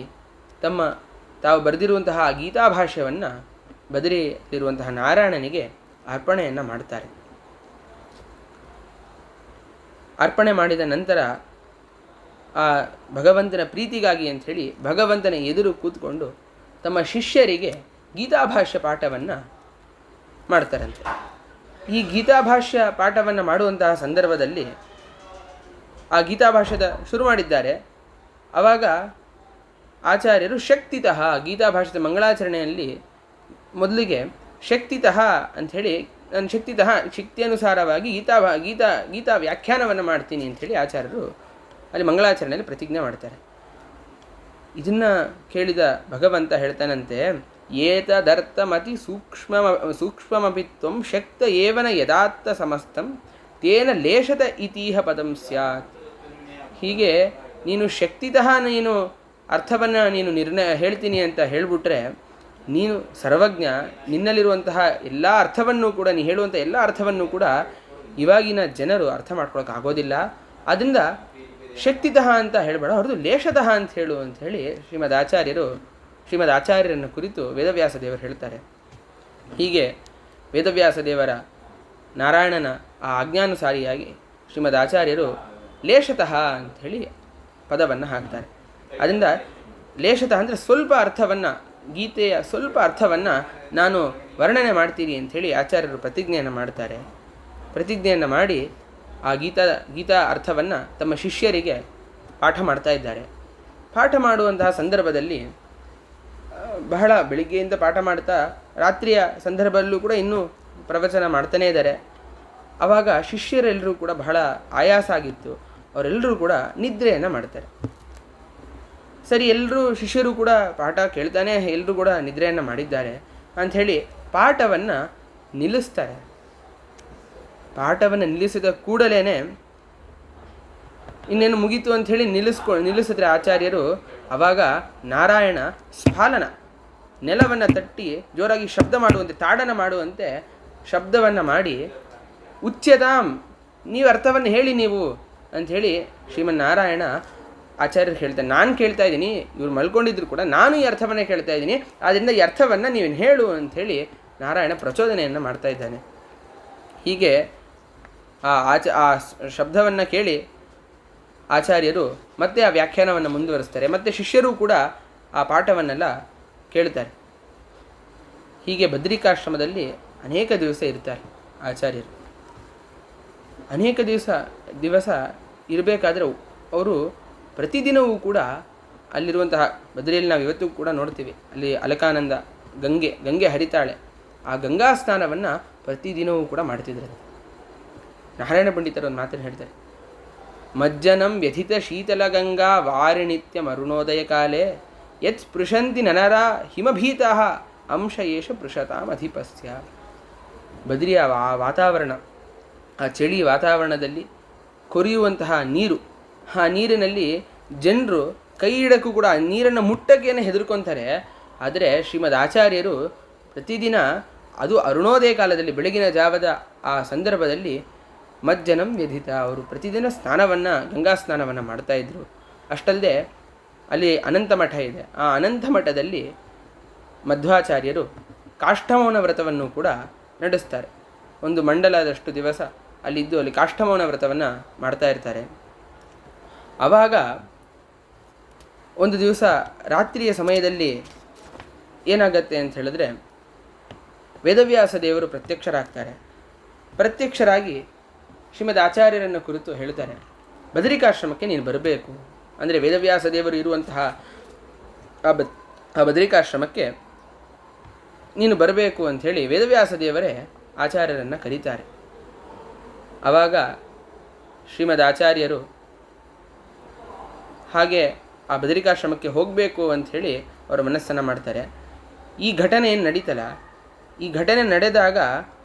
ತಾವು ಬರೆದಿರುವಂತಹ ಗೀತಾಭಾಷ್ಯವನ್ನು ಬದರಿಯಲ್ಲಿರುವಂತಹ ನಾರಾಯಣನಿಗೆ ಅರ್ಪಣೆಯನ್ನು ಮಾಡ್ತಾರೆ. ಅರ್ಪಣೆ ಮಾಡಿದ ನಂತರ ಆ ಭಗವಂತನ ಪ್ರೀತಿಗಾಗಿ ಅಂಥೇಳಿ ಭಗವಂತನ ಎದುರು ಕೂತ್ಕೊಂಡು ತಮ್ಮ ಶಿಷ್ಯರಿಗೆ ಗೀತಾಭಾಷ್ಯ ಪಾಠವನ್ನು ಮಾಡ್ತಾರಂತೆ. ಈ ಗೀತಾಭಾಷ್ಯ ಪಾಠವನ್ನು ಮಾಡುವಂತಹ ಸಂದರ್ಭದಲ್ಲಿ ಆ ಗೀತಾಭಾಷ್ಯದ ಶುರು ಮಾಡಿದ್ದಾರೆ. ಆವಾಗ ಆಚಾರ್ಯರು ಶಕ್ತಿತಃ ಗೀತಾಭಾಷ್ಯದ ಮಂಗಳಾಚರಣೆಯಲ್ಲಿ ಮೊದಲಿಗೆ ಶಕ್ತಿತಃ ಅಂಥೇಳಿ ನಾನು ಶಕ್ತಿ ಅನುಸಾರವಾಗಿ ಗೀತಾ ವ್ಯಾಖ್ಯಾನವನ್ನು ಮಾಡ್ತೀನಿ ಅಂಥೇಳಿ ಆಚಾರ್ಯರು ಅಲ್ಲಿ ಮಂಗಳಾಚರಣೆಯಲ್ಲಿ ಪ್ರತಿಜ್ಞೆ ಮಾಡ್ತಾರೆ. ಇದನ್ನು ಕೇಳಿದ ಭಗವಂತ ಹೇಳ್ತಾನಂತೆ, ಏತದರ್ಥಮತಿ ಸೂಕ್ಷ್ಮಮಪಿತ್ವಂ ಶಕ್ತ ಏವನ ಯದಾತ್ತ ಸಮಸ್ತಂ ತೇನ ಲೇಷತ ಇತೀಹ ಪದಂ ಸ್ಯಾತ್. ಹೀಗೆ ನೀನು ಶಕ್ತಿತಃ ನೀನು ಅರ್ಥವನ್ನು ನೀನು ಹೇಳ್ತೀನಿ ಅಂತ ಹೇಳಿಬಿಟ್ರೆ ನೀನು ಸರ್ವಜ್ಞ. ನಿನ್ನಲ್ಲಿರುವಂತಹ ಎಲ್ಲ ಅರ್ಥವನ್ನು ಕೂಡ ನೀನು ಹೇಳುವಂಥ ಎಲ್ಲ ಅರ್ಥವನ್ನು ಕೂಡ ಇವಾಗಿನ ಜನರು ಅರ್ಥ ಮಾಡ್ಕೊಳಕ್ಕಾಗೋದಿಲ್ಲ. ಆದ್ದರಿಂದ ಶಕ್ತಿತಃ ಅಂತ ಹೇಳಬೇಡ, ಹೊರತು ಲೇಷತಃ ಅಂತ ಹೇಳು ಅಂಥೇಳಿ ಶ್ರೀಮದ್ ಆಚಾರ್ಯರನ್ನು ಕುರಿತು ವೇದವ್ಯಾಸ ದೇವರು ಹೇಳ್ತಾರೆ. ಹೀಗೆ ವೇದವ್ಯಾಸ ದೇವರ ನಾರಾಯಣನ ಆ ಆಜ್ಞಾನುಸಾರಿಯಾಗಿ ಶ್ರೀಮದ್ ಆಚಾರ್ಯರು ಲೇಷತಃ ಅಂಥೇಳಿ ಪದವನ್ನು ಹಾಕ್ತಾರೆ. ಅದರಿಂದ ಲೇಷತಃ ಅಂದರೆ ಸ್ವಲ್ಪ ಅರ್ಥವನ್ನು, ಗೀತೆಯ ಸ್ವಲ್ಪ ಅರ್ಥವನ್ನು ನಾನು ವರ್ಣನೆ ಮಾಡ್ತೀನಿ ಅಂಥೇಳಿ ಆಚಾರ್ಯರು ಪ್ರತಿಜ್ಞೆಯನ್ನು ಮಾಡ್ತಾರೆ. ಪ್ರತಿಜ್ಞೆಯನ್ನು ಮಾಡಿ ಆ ಗೀತಾ ಅರ್ಥವನ್ನು ತಮ್ಮ ಶಿಷ್ಯರಿಗೆ ಪಾಠ ಮಾಡ್ತಾ ಇದ್ದಾರೆ. ಪಾಠ ಮಾಡುವಂತಹ ಸಂದರ್ಭದಲ್ಲಿ ಬಹಳ ಬೆಳಿಗ್ಗೆಯಿಂದ ಪಾಠ ಮಾಡ್ತಾ ರಾತ್ರಿಯ ಸಂದರ್ಭದಲ್ಲೂ ಕೂಡ ಇನ್ನೂ ಪ್ರವಚನ ಮಾಡ್ತಾನೇ ಇದ್ದಾರೆ. ಆವಾಗ ಶಿಷ್ಯರೆಲ್ಲರೂ ಕೂಡ ಬಹಳ ಆಯಾಸ ಆಗಿತ್ತು. ಅವರೆಲ್ಲರೂ ಕೂಡ ನಿದ್ರೆಯನ್ನು ಮಾಡ್ತಾರೆ. ಸರಿ, ಶಿಷ್ಯರು ಕೂಡ ಪಾಠ ಕೇಳ್ತಾನೆ ಎಲ್ಲರೂ ಕೂಡ ನಿದ್ರೆಯನ್ನು ಮಾಡಿದ್ದಾರೆ ಅಂಥೇಳಿ ಪಾಠವನ್ನು ನಿಲ್ಲಿಸ್ತಾರೆ. ಪಾಠವನ್ನು ನಿಲ್ಲಿಸಿದ ಕೂಡಲೇ ಇನ್ನೇನು ಮುಗೀತು ಅಂಥೇಳಿ ನಿಲ್ಲಿಸಿದ್ರೆ ಆಚಾರ್ಯರು, ಆವಾಗ ನಾರಾಯಣ ಸ್ಫಾಲನ ನೆಲವನ್ನು ತಟ್ಟಿ ಜೋರಾಗಿ ಶಬ್ದ ಮಾಡುವಂತೆ, ತಾಡನ ಮಾಡುವಂತೆ ಶಬ್ದವನ್ನು ಮಾಡಿ ಉಚ್ಯತಾಂ, ನೀವು ಅರ್ಥವನ್ನು ಹೇಳಿ ನೀವು ಅಂಥೇಳಿ ಶ್ರೀಮನ್ನಾರಾಯಣ ಆಚಾರ್ಯರು ಹೇಳ್ತಾರೆ. ನಾನು ಕೇಳ್ತಾ ಇದ್ದೀನಿ, ಇವ್ರು ಮಲ್ಕೊಂಡಿದ್ರು ಕೂಡ ನಾನು ಈ ಅರ್ಥವನ್ನೇ ಕೇಳ್ತಾ ಇದ್ದೀನಿ, ಆದ್ದರಿಂದ ಈ ಅರ್ಥವನ್ನು ನೀವೇನು ಹೇಳು ಅಂಥೇಳಿ ನಾರಾಯಣ ಪ್ರಚೋದನೆಯನ್ನು ಮಾಡ್ತಾ ಇದ್ದಾನೆ. ಹೀಗೆ ಆ ಶಬ್ದವನ್ನು ಕೇಳಿ ಆಚಾರ್ಯರು ಮತ್ತೆ ಆ ವ್ಯಾಖ್ಯಾನವನ್ನು ಮುಂದುವರಿಸ್ತಾರೆ. ಮತ್ತು ಶಿಷ್ಯರು ಕೂಡ ಆ ಪಾಠವನ್ನೆಲ್ಲ ಕೇಳ್ತಾರೆ. ಹೀಗೆ ಬದ್ರಿಕಾಶ್ರಮದಲ್ಲಿ ಅನೇಕ ದಿವಸ ಇರ್ತಾರೆ ಆಚಾರ್ಯರು. ಅನೇಕ ದಿವಸ ಇರಬೇಕಾದ್ರೆ ಅವರು ಪ್ರತಿದಿನವೂ ಕೂಡ ಅಲ್ಲಿರುವಂತಹ ಬದರಿಯಲ್ಲಿ ನಾವು ಇವತ್ತಿಗೂ ಕೂಡ ನೋಡ್ತೀವಿ, ಅಲ್ಲಿ ಅಲಕಾನಂದ ಗಂಗೆ ಹರಿತಾಳೆ. ಆ ಗಂಗಾ ಸ್ನಾನವನ್ನು ಪ್ರತಿದಿನವೂ ಕೂಡ ಮಾಡ್ತಿದ್ರು. ನಾರಾಯಣ ಪಂಡಿತರು ಒಂದು ಮಾತನ್ನು ಹೇಳ್ತಾರೆ, ಮಜ್ಜನಂ ವ್ಯಥಿತ ಶೀತಲ ಗಂಗಾ ವಾರಿಣಿತ್ಯ ಮರುಣೋದಯ ಕಾಲೇ ಯತ್ ಸ್ಪೃಶಂತಿ ನನರ ಹಿಮಭೀತ ಅಂಶ ಯೇಷ ಪೃಷತಾಂ ಅಧಿಪಸ್ಯ. ಬದರಿಯ ವಾತಾವರಣ, ಆ ಚಳಿ ವಾತಾವರಣದಲ್ಲಿ ಕೊರಿಯುವಂತಹ ನೀರು, ಆ ನೀರಿನಲ್ಲಿ ಜನರು ಕೈ ಇಡಕ್ಕೂ ಕೂಡ ನೀರನ್ನು ಮುಟ್ಟಕ್ಕೇನೆ ಹೆದರ್ಕೊತಾರೆ. ಆದರೆ ಶ್ರೀಮದ್ ಆಚಾರ್ಯರು ಪ್ರತಿದಿನ, ಅದು ಅರುಣೋದಯ ಕಾಲದಲ್ಲಿ ಬೆಳಗಿನ ಜಾವದ ಆ ಸಂದರ್ಭದಲ್ಲಿ ಮಜ್ಜನಂ ವ್ಯಧಿತ, ಅವರು ಪ್ರತಿದಿನ ಸ್ನಾನವನ್ನು, ಗಂಗಾ ಸ್ನಾನವನ್ನು ಮಾಡ್ತಾಯಿದ್ರು. ಅಷ್ಟಲ್ಲದೆ ಅಲ್ಲಿ ಅನಂತ ಮಠ ಇದೆ. ಆ ಅನಂತ ಮಠದಲ್ಲಿ ಮಧ್ವಾಚಾರ್ಯರು ಕಾಷ್ಠಮೌನ ವ್ರತವನ್ನು ಕೂಡ ನಡೆಸ್ತಾರೆ. ಒಂದು ಮಂಡಲದಷ್ಟು ದಿವಸ ಅಲ್ಲಿದ್ದು ಅಲ್ಲಿ ಕಾಷ್ಠಮೌನ ವ್ರತವನ್ನು ಮಾಡ್ತಾ ಇರ್ತಾರೆ. ಆವಾಗ ಒಂದು ದಿವಸ ರಾತ್ರಿಯ ಸಮಯದಲ್ಲಿ ಏನಾಗತ್ತೆ ಅಂತ ಹೇಳಿದ್ರೆ, ವೇದವ್ಯಾಸ ದೇವರು ಪ್ರತ್ಯಕ್ಷರಾಗ್ತಾರೆ. ಪ್ರತ್ಯಕ್ಷರಾಗಿ ಶ್ರೀಮದ್ ಆಚಾರ್ಯರನ್ನು ಕುರಿತು ಹೇಳ್ತಾರೆ, ಬದರಿಕಾಶ್ರಮಕ್ಕೆ ನೀನು ಬರಬೇಕು. ಅಂದರೆ ವೇದವ್ಯಾಸ ದೇವರು ಇರುವಂತಹ ಆ ಬದರಿಕಾಶ್ರಮಕ್ಕೆ ನೀನು ಬರಬೇಕು ಅಂಥೇಳಿ ವೇದವ್ಯಾಸ ದೇವರೇ ಆಚಾರ್ಯರನ್ನು ಕರೀತಾರೆ. ಆವಾಗ ಶ್ರೀಮದ್ ಆಚಾರ್ಯರು ಹಾಗೆ ಆ ಬದರಿಕಾಶ್ರಮಕ್ಕೆ ಹೋಗಬೇಕು ಅಂಥೇಳಿ ಅವರ ಮನಸ್ಸನ್ನು ಮಾಡ್ತಾರೆ. ಈ ಘಟನೆ ಏನು ನಡೀತಲ್ಲ, ಈ ಘಟನೆ ನಡೆದಾಗ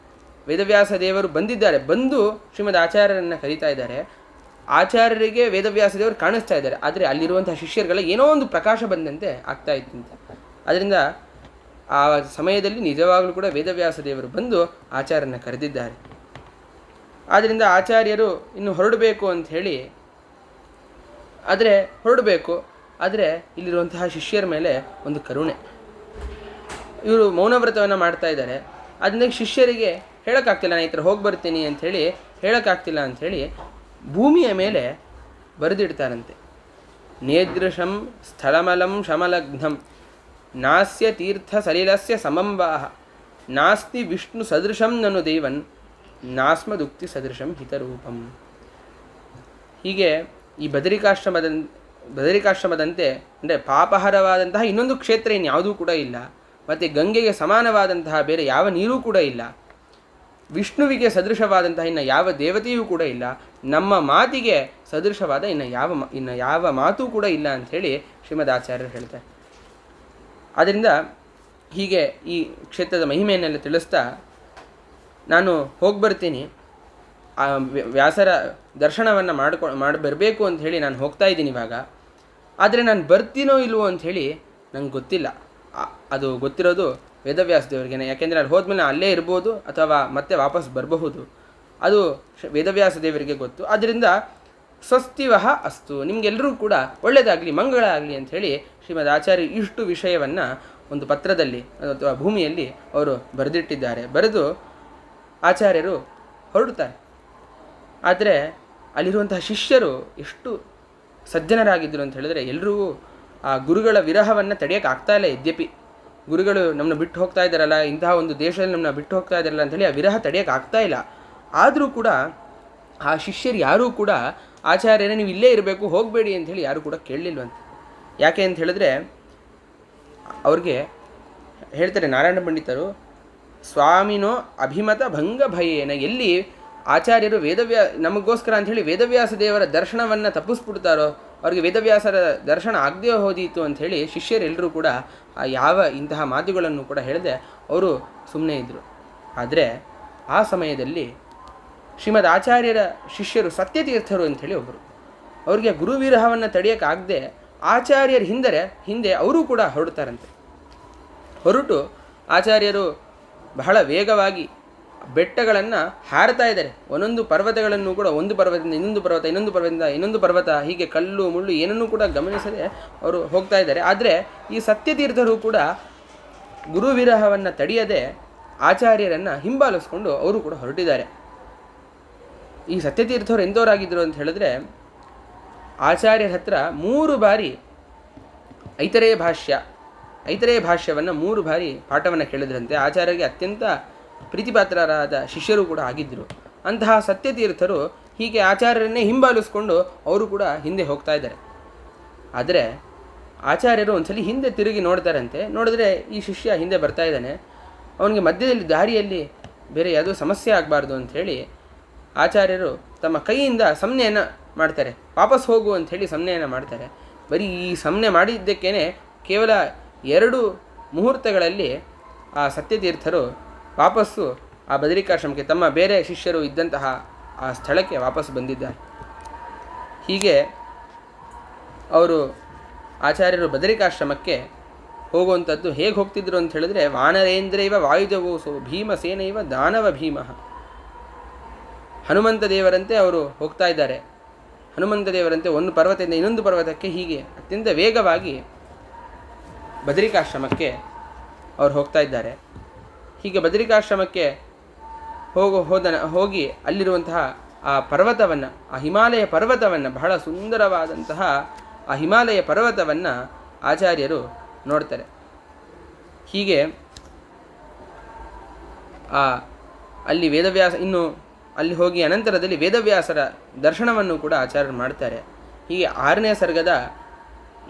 ವೇದವ್ಯಾಸ ದೇವರು ಬಂದಿದ್ದಾರೆ, ಬಂದು ಶ್ರೀಮದ್ ಆಚಾರ್ಯರನ್ನು ಕರೀತಾ ಇದ್ದಾರೆ. ಆಚಾರ್ಯರಿಗೆ ವೇದವ್ಯಾಸ ದೇವರು ಕಾಣಿಸ್ತಾ ಇದ್ದಾರೆ, ಆದರೆ ಅಲ್ಲಿರುವಂಥ ಶಿಷ್ಯರುಗಳ ಏನೋ ಒಂದು ಪ್ರಕಾಶ ಬಂದಂತೆ ಆಗ್ತಾ ಇತ್ತಂತೆ. ಅದರಿಂದ ಆ ಸಮಯದಲ್ಲಿ ನಿಜವಾಗಲೂ ಕೂಡ ವೇದವ್ಯಾಸ ದೇವರು ಬಂದು ಆಚಾರ್ಯರನ್ನು ಕರೆದಿದ್ದಾರೆ. ಆದ್ದರಿಂದ ಆಚಾರ್ಯರು ಇನ್ನು ಹೊರಡಬೇಕು ಅಂತ ಹೇಳಿ, ಹೊರಡಬೇಕು. ಆದರೆ ಇಲ್ಲಿರುವಂತಹ ಶಿಷ್ಯರ ಮೇಲೆ ಒಂದು ಕರುಣೆ, ಇವರು ಮೌನವ್ರತವನ್ನು ಮಾಡ್ತಾ ಇದ್ದಾರೆ. ಅದನ್ನ ಶಿಷ್ಯರಿಗೆ ಹೇಳೋಕ್ಕಾಗ್ತಿಲ್ಲ, ನಾನು ಈ ಥರ ಹೋಗಿ ಬರ್ತೀನಿ ಅಂಥೇಳಿ ಹೇಳೋಕ್ಕಾಗ್ತಿಲ್ಲ ಅಂಥೇಳಿ ಭೂಮಿಯ ಮೇಲೆ ಬರೆದಿಡ್ತಾರಂತೆ. ನೇದೃಶಂ ಸ್ಥಳಮಲಂ ಶಮಲಗ್ನಂ ನಾಸ್ಯ ತೀರ್ಥ ಸಲಿಲಸ್ಯ ಸಮಂವಾಹ ನಾಸ್ತಿ ವಿಷ್ಣು ಸದೃಶಂ ನನು ದೇವನ್ ನಾಸ್ಮದುಕ್ತಿ ಸದೃಶಂ ಹಿತರೂಪಂ. ಹೀಗೆ ಈ ಬದರಿಕಾಶ್ರಮದಂತೆ ಅಂದರೆ ಪಾಪಹರವಾದಂತಹ ಇನ್ನೊಂದು ಕ್ಷೇತ್ರ ಇನ್ಯಾವುದೂ ಕೂಡ ಇಲ್ಲ. ಮತ್ತು ಗಂಗೆಗೆ ಸಮಾನವಾದಂತಹ ಬೇರೆ ಯಾವ ನೀರೂ ಕೂಡ ಇಲ್ಲ. ವಿಷ್ಣುವಿಗೆ ಸದೃಶವಾದಂತಹ ಇನ್ನು ಯಾವ ದೇವತೆಯೂ ಕೂಡ ಇಲ್ಲ. ನಮ್ಮ ಮಾತಿಗೆ ಸದೃಶವಾದ ಇನ್ನು ಯಾವ ಮಾತೂ ಕೂಡ ಇಲ್ಲ ಅಂಥೇಳಿ ಶ್ರೀಮದ್ ಆಚಾರ್ಯರು ಹೇಳ್ತಾರೆ. ಆದ್ದರಿಂದ ಹೀಗೆ ಈ ಕ್ಷೇತ್ರದ ಮಹಿಮೆಯನ್ನೆಲ್ಲ ತಿಳಿಸ್ತಾ, ನಾನು ಹೋಗಿ ಬರ್ತೀನಿ, ಆ ವ್ಯಾಸರ ದರ್ಶನವನ್ನು ಬರಬೇಕು ಅಂತ ಹೇಳಿ ನಾನು ಹೋಗ್ತಾ ಇದ್ದೀನಿ ಇವಾಗ. ಆದರೆ ನಾನು ಬರ್ತೀನೋ ಇಲ್ವೋ ಅಂಥೇಳಿ ನಂಗೆ ಗೊತ್ತಿಲ್ಲ. ಅದು ಗೊತ್ತಿರೋದು ವೇದವ್ಯಾಸ ದೇವರಿಗೆ. ಯಾಕೆಂದರೆ ಅಲ್ಲಿ ಹೋದ್ಮೇಲೆ ಅಲ್ಲೇ ಇರ್ಬೋದು ಅಥವಾ ಮತ್ತೆ ವಾಪಸ್ ಬರಬಹುದು, ಅದು ವೇದವ್ಯಾಸ ದೇವರಿಗೆ ಗೊತ್ತು. ಆದ್ದರಿಂದ ಸ್ವಸ್ತಿವಹ ಅಸ್ತು, ನಿಮಗೆಲ್ಲರೂ ಕೂಡ ಒಳ್ಳೆಯದಾಗಲಿ, ಮಂಗಳ ಆಗಲಿ ಅಂಥೇಳಿ ಶ್ರೀಮದ್ ಆಚಾರ್ಯ ಇಷ್ಟು ವಿಷಯವನ್ನು ಒಂದು ಪತ್ರದಲ್ಲಿ ಅಥವಾ ಭೂಮಿಯಲ್ಲಿ ಅವರು ಬರೆದಿಟ್ಟಿದ್ದಾರೆ. ಬರೆದು ಆಚಾರ್ಯರು ಹೊರಡುತ್ತಾರೆ. ಆದರೆ ಅಲ್ಲಿರುವಂತಹ ಶಿಷ್ಯರು ಎಷ್ಟು ಸಜ್ಜನರಾಗಿದ್ದರು ಅಂತ ಹೇಳಿದ್ರೆ, ಎಲ್ಲರೂ ಆ ಗುರುಗಳ ವಿರಹವನ್ನು ತಡೆಯೋಕ್ಕಾಗ್ತಾ ಇಲ್ಲ. ಯದ್ಯಪಿ ಗುರುಗಳು ನಮ್ಮನ್ನ ಬಿಟ್ಟು ಹೋಗ್ತಾ ಇದ್ದಾರಲ್ಲ, ಇಂತಹ ಒಂದು ದೇಶದಲ್ಲಿ ನಮ್ಮನ್ನ ಬಿಟ್ಟು ಹೋಗ್ತಾ ಇದ್ದಾರಲ್ಲ ಅಂಥೇಳಿ ಆ ವಿರಹ ತಡೆಯೋಕ್ಕಾಗ್ತಾ ಇಲ್ಲ. ಆದರೂ ಕೂಡ ಆ ಶಿಷ್ಯರು ಯಾರೂ ಕೂಡ ಆಚಾರ್ಯರೇ ನೀವು ಇಲ್ಲೇ ಇರಬೇಕು, ಹೋಗಬೇಡಿ ಅಂಥೇಳಿ ಯಾರೂ ಕೂಡ ಕೇಳಲಿಲ್ವಂತೆ. ಯಾಕೆ ಅಂತ ಹೇಳಿದ್ರೆ, ಅವ್ರಿಗೆ ಹೇಳ್ತಾರೆ ನಾರಾಯಣ ಪಂಡಿತರು, ಸ್ವಾಮಿನೋ ಅಭಿಮತ ಭಂಗ ಭಯೇನ, ಎಲ್ಲಿ ಆಚಾರ್ಯರು ನಮಗೋಸ್ಕರ ಅಂಥೇಳಿ ವೇದವ್ಯಾಸ ದೇವರ ದರ್ಶನವನ್ನು ತಪ್ಪಿಸ್ಬಿಡ್ತಾರೋ, ಅವ್ರಿಗೆ ವೇದವ್ಯಾಸರ ದರ್ಶನ ಆಗದೇ ಹೋದೀತು ಅಂಥೇಳಿ ಶಿಷ್ಯರೆಲ್ಲರೂ ಕೂಡ ಯಾವ ಇಂತಹ ಮಾತುಗಳನ್ನು ಕೂಡ ಹೇಳದೆ ಅವರು ಸುಮ್ಮನೆ ಇದ್ದರು. ಆದರೆ ಆ ಸಮಯದಲ್ಲಿ ಶ್ರೀಮದ್ ಆಚಾರ್ಯರ ಶಿಷ್ಯರು ಸತ್ಯತೀರ್ಥರು ಅಂಥೇಳಿ ಒಬ್ಬರು, ಅವ್ರಿಗೆ ಗುರುವಿರಹವನ್ನು ತಡೆಯೋಕ್ಕಾಗದೆ ಆಚಾರ್ಯರ ಹಿಂದೆ ಅವರೂ ಕೂಡ ಹೊರಡ್ತಾರಂತೆ. ಹೊರಟು ಆಚಾರ್ಯರು ಬಹಳ ವೇಗವಾಗಿ ಬೆಟ್ಟಗಳನ್ನು ಹಾರ್ತಾ ಇದ್ದಾರೆ. ಒಂದೊಂದು ಪರ್ವತಗಳನ್ನು ಕೂಡ, ಒಂದು ಪರ್ವತದಿಂದ ಇನ್ನೊಂದು ಪರ್ವತ, ಇನ್ನೊಂದು ಪರ್ವತದಿಂದ ಇನ್ನೊಂದು ಪರ್ವತ, ಹೀಗೆ ಕಲ್ಲು ಮುಳ್ಳು ಏನನ್ನೂ ಕೂಡ ಗಮನಿಸದೆ ಅವರು ಹೋಗ್ತಾ ಇದ್ದಾರೆ. ಆದರೆ ಈ ಸತ್ಯತೀರ್ಥರು ಕೂಡ ಗುರುವಿರಹವನ್ನು ತಡೆಯದೆ ಆಚಾರ್ಯರನ್ನು ಹಿಂಬಾಲಿಸ್ಕೊಂಡು ಅವರು ಕೂಡ ಹೊರಟಿದ್ದಾರೆ. ಈ ಸತ್ಯತೀರ್ಥರು ಎಂಥವರಾಗಿದ್ದರು ಅಂತ ಹೇಳಿದ್ರೆ, ಆಚಾರ್ಯರ ಹತ್ರ 3 ಬಾರಿ ಐತರೇಯ ಭಾಷ್ಯವನ್ನು 3 ಬಾರಿ ಪಾಠವನ್ನು ಕೇಳಿದ್ರಂತೆ. ಆಚಾರ್ಯರಿಗೆ ಅತ್ಯಂತ ಪ್ರೀತಿಪಾತ್ರರಾದ ಶಿಷ್ಯರು ಕೂಡ ಆಗಿದ್ದರು. ಅಂತಹ ಸತ್ಯತೀರ್ಥರು ಹೀಗೆ ಆಚಾರ್ಯರನ್ನೇ ಹಿಂಬಾಲಿಸ್ಕೊಂಡು ಅವರು ಕೂಡ ಹಿಂದೆ ಹೋಗ್ತಾ ಇದ್ದಾರೆ. ಆದರೆ ಆಚಾರ್ಯರು ಒಂದ್ಸಲಿ ಹಿಂದೆ ತಿರುಗಿ ನೋಡ್ತಾರಂತೆ. ನೋಡಿದ್ರೆ ಈ ಶಿಷ್ಯ ಹಿಂದೆ ಬರ್ತಾ ಇದ್ದಾನೆ. ಅವನಿಗೆ ಮಧ್ಯದಲ್ಲಿ ದಾರಿಯಲ್ಲಿ ಬೇರೆ ಯಾವುದೋ ಸಮಸ್ಯೆ ಆಗಬಾರ್ದು ಅಂಥೇಳಿ ಆಚಾರ್ಯರು ತಮ್ಮ ಕೈಯಿಂದ ಸಂಜ್ಞೆಯನ್ನು ಮಾಡ್ತಾರೆ. ವಾಪಸ್ ಹೋಗು ಅಂಥೇಳಿ ಸಂಜ್ಞೆಯನ್ನು ಮಾಡ್ತಾರೆ. ಬರೀ ಈ ಸಂಜ್ಞೆ ಮಾಡಿದ್ದಕ್ಕೇ ಕೇವಲ 2 ಮುಹೂರ್ತಗಳಲ್ಲಿ ಆ ಸತ್ಯತೀರ್ಥರು ವಾಪಸ್ಸು ಆ ಬದರಿಕಾಶ್ರಮಕ್ಕೆ, ತಮ್ಮ ಬೇರೆ ಶಿಷ್ಯರು ಇದ್ದಂತಹ ಆ ಸ್ಥಳಕ್ಕೆ ವಾಪಸ್ ಬಂದಿದ್ದಾರೆ. ಹೀಗೆ ಅವರು ಆಚಾರ್ಯರು ಬದರಿಕಾಶ್ರಮಕ್ಕೆ ಹೋಗುವಂಥದ್ದು ಹೇಗೆ ಹೋಗ್ತಿದ್ರು ಅಂತ ಹೇಳಿದ್ರೆ, ವಾನರೇಂದ್ರ ಇವ ವಾಯುಜವೋಸೋ ಭೀಮಸೇನ ಇವ ದಾನವ ಭೀಮ. ಹನುಮಂತ ದೇವರಂತೆ ಅವರು ಹೋಗ್ತಾ ಇದ್ದಾರೆ. ಹನುಮಂತ ದೇವರಂತೆ ಒಂದು ಪರ್ವತದಿಂದ ಇನ್ನೊಂದು ಪರ್ವತಕ್ಕೆ ಹೀಗೆ ಅತ್ಯಂತ ವೇಗವಾಗಿ ಬದರಿಕಾಶ್ರಮಕ್ಕೆ ಅವರು ಹೋಗ್ತಾ ಇದ್ದಾರೆ. ಹೀಗೆ ಬದರಿಕಾಶ್ರಮಕ್ಕೆ ಹೋಗಿ ಅಲ್ಲಿರುವಂತಹ ಆ ಪರ್ವತವನ್ನು, ಆ ಹಿಮಾಲಯ ಪರ್ವತವನ್ನು, ಬಹಳ ಸುಂದರವಾದಂತಹ ಆ ಹಿಮಾಲಯ ಪರ್ವತವನ್ನು ಆಚಾರ್ಯರು ನೋಡ್ತಾರೆ. ಹೀಗೆ ಅಲ್ಲಿ ವೇದವ್ಯಾಸ, ಇನ್ನು ಅಲ್ಲಿ ಹೋಗಿ ಅನಂತರದಲ್ಲಿ ವೇದವ್ಯಾಸರ ದರ್ಶನವನ್ನು ಕೂಡ ಆಚಾರ್ಯರು ಮಾಡ್ತಾರೆ. ಹೀಗೆ 6ನೇ ಸರ್ಗದ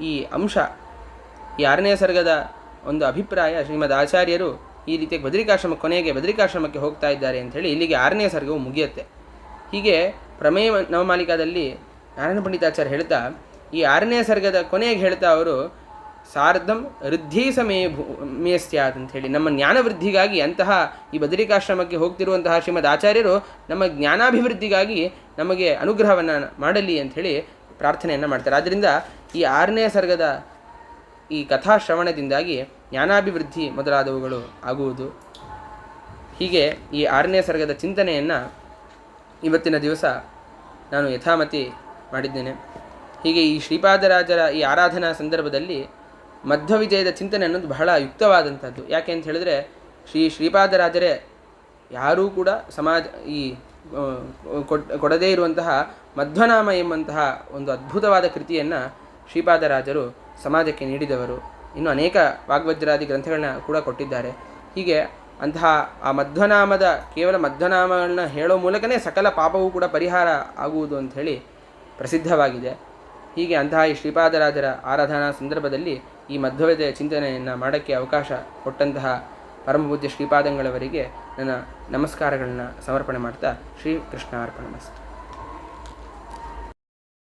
ಈ ಅಂಶ, ಈ 6ನೇ ಸರ್ಗದ ಒಂದು ಅಭಿಪ್ರಾಯ, ಶ್ರೀಮದ್ ಆಚಾರ್ಯರು ಈ ರೀತಿಯ ಕೊನೆಗೆ ಬದರಿಕಾಶ್ರಮಕ್ಕೆ ಹೋಗ್ತಾ ಇದ್ದಾರೆ ಅಂಥೇಳಿ ಇಲ್ಲಿಗೆ 6ನೇ ಸರ್ಗವು ಮುಗಿಯುತ್ತೆ. ಹೀಗೆ ಪ್ರಮೇಯ ನವಮಾಲಿಕಾದಲ್ಲಿ ನಾರಾಯಣ ಪಂಡಿತಾಚಾರ್ಯ ಹೇಳ್ತಾ, ಈ 6ನೇ ಸರ್ಗದ ಕೊನೆಗೆ ಹೇಳ್ತಾ ಅವರು ಸಾರ್ಧಂ ವೃದ್ಧಿ ಸಮೇ ಸ್ಯಾತ್ ಅಂಥೇಳಿ, ನಮ್ಮ ಜ್ಞಾನವೃದ್ಧಿಗಾಗಿ ಅಂತಹ ಈ ಬದರಿಕಾಶ್ರಮಕ್ಕೆ ಹೋಗ್ತಿರುವಂತಹ ಶ್ರೀಮದ್ ಆಚಾರ್ಯರು ನಮ್ಮ ಜ್ಞಾನಾಭಿವೃದ್ಧಿಗಾಗಿ ನಮಗೆ ಅನುಗ್ರಹವನ್ನು ಮಾಡಲಿ ಅಂಥೇಳಿ ಪ್ರಾರ್ಥನೆಯನ್ನು ಮಾಡ್ತಾರೆ. ಆದ್ದರಿಂದ ಈ 6ನೇ ಸರ್ಗದ ಈ ಕಥಾಶ್ರವಣದಿಂದಾಗಿ ಜ್ಞಾನಾಭಿವೃದ್ಧಿ ಮೊದಲಾದವುಗಳು ಆಗುವುದು. ಹೀಗೆ ಈ 6ನೇ ಸರ್ಗದ ಚಿಂತನೆಯನ್ನು ಇವತ್ತಿನ ದಿವಸ ನಾನು ಯಥಾಮತಿ ಮಾಡಿದ್ದೇನೆ. ಹೀಗೆ ಈ ಶ್ರೀಪಾದರಾಜರ ಈ ಆರಾಧನಾ ಸಂದರ್ಭದಲ್ಲಿ ಮಧ್ವವಿಜಯದ ಚಿಂತನೆ ಅನ್ನೋದು ಬಹಳ ಯುಕ್ತವಾದಂಥದ್ದು. ಯಾಕೆ ಅಂತ ಹೇಳಿದ್ರೆ, ಶ್ರೀಪಾದರಾಜರೇ ಯಾರೂ ಕೂಡ ಈ ಕೊಡದೇ ಇರುವಂತಹ ಮಧ್ವನಾಮ ಎಂಬಂತಹ ಒಂದು ಅದ್ಭುತವಾದ ಕೃತಿಯನ್ನು ಶ್ರೀಪಾದರಾಜರು ಸಮಾಜಕ್ಕೆ ನೀಡಿದವರು. ಇನ್ನು ಅನೇಕ ವಾಗ್ವಜ್ರಾದಿ ಗ್ರಂಥಗಳನ್ನ ಕೂಡ ಕೊಟ್ಟಿದ್ದಾರೆ. ಹೀಗೆ ಅಂತಹ ಆ ಮಧ್ವನಾಮದ, ಕೇವಲ ಮಧ್ವನಾಮಗಳನ್ನ ಹೇಳೋ ಮೂಲಕನೇ ಸಕಲ ಪಾಪವೂ ಕೂಡ ಪರಿಹಾರ ಆಗುವುದು ಅಂಥೇಳಿ ಪ್ರಸಿದ್ಧವಾಗಿದೆ. ಹೀಗೆ ಅಂತಹ ಈ ಶ್ರೀಪಾದರಾಜರ ಆರಾಧನಾ ಸಂದರ್ಭದಲ್ಲಿ ಈ ಮಧ್ವವಿಜಯ ಚಿಂತನೆಯನ್ನು ಮಾಡೋಕ್ಕೆ ಅವಕಾಶ ಕೊಟ್ಟಂತಹ ಪರಮಪೂಜ್ಯ ಶ್ರೀಪಾದಂಗಳವರಿಗೆ ನನ್ನ ನಮಸ್ಕಾರಗಳನ್ನ ಸಮರ್ಪಣೆ ಮಾಡ್ತಾ ಶ್ರೀಕೃಷ್ಣ ಅರ್ಪಣಮಸ್ತು.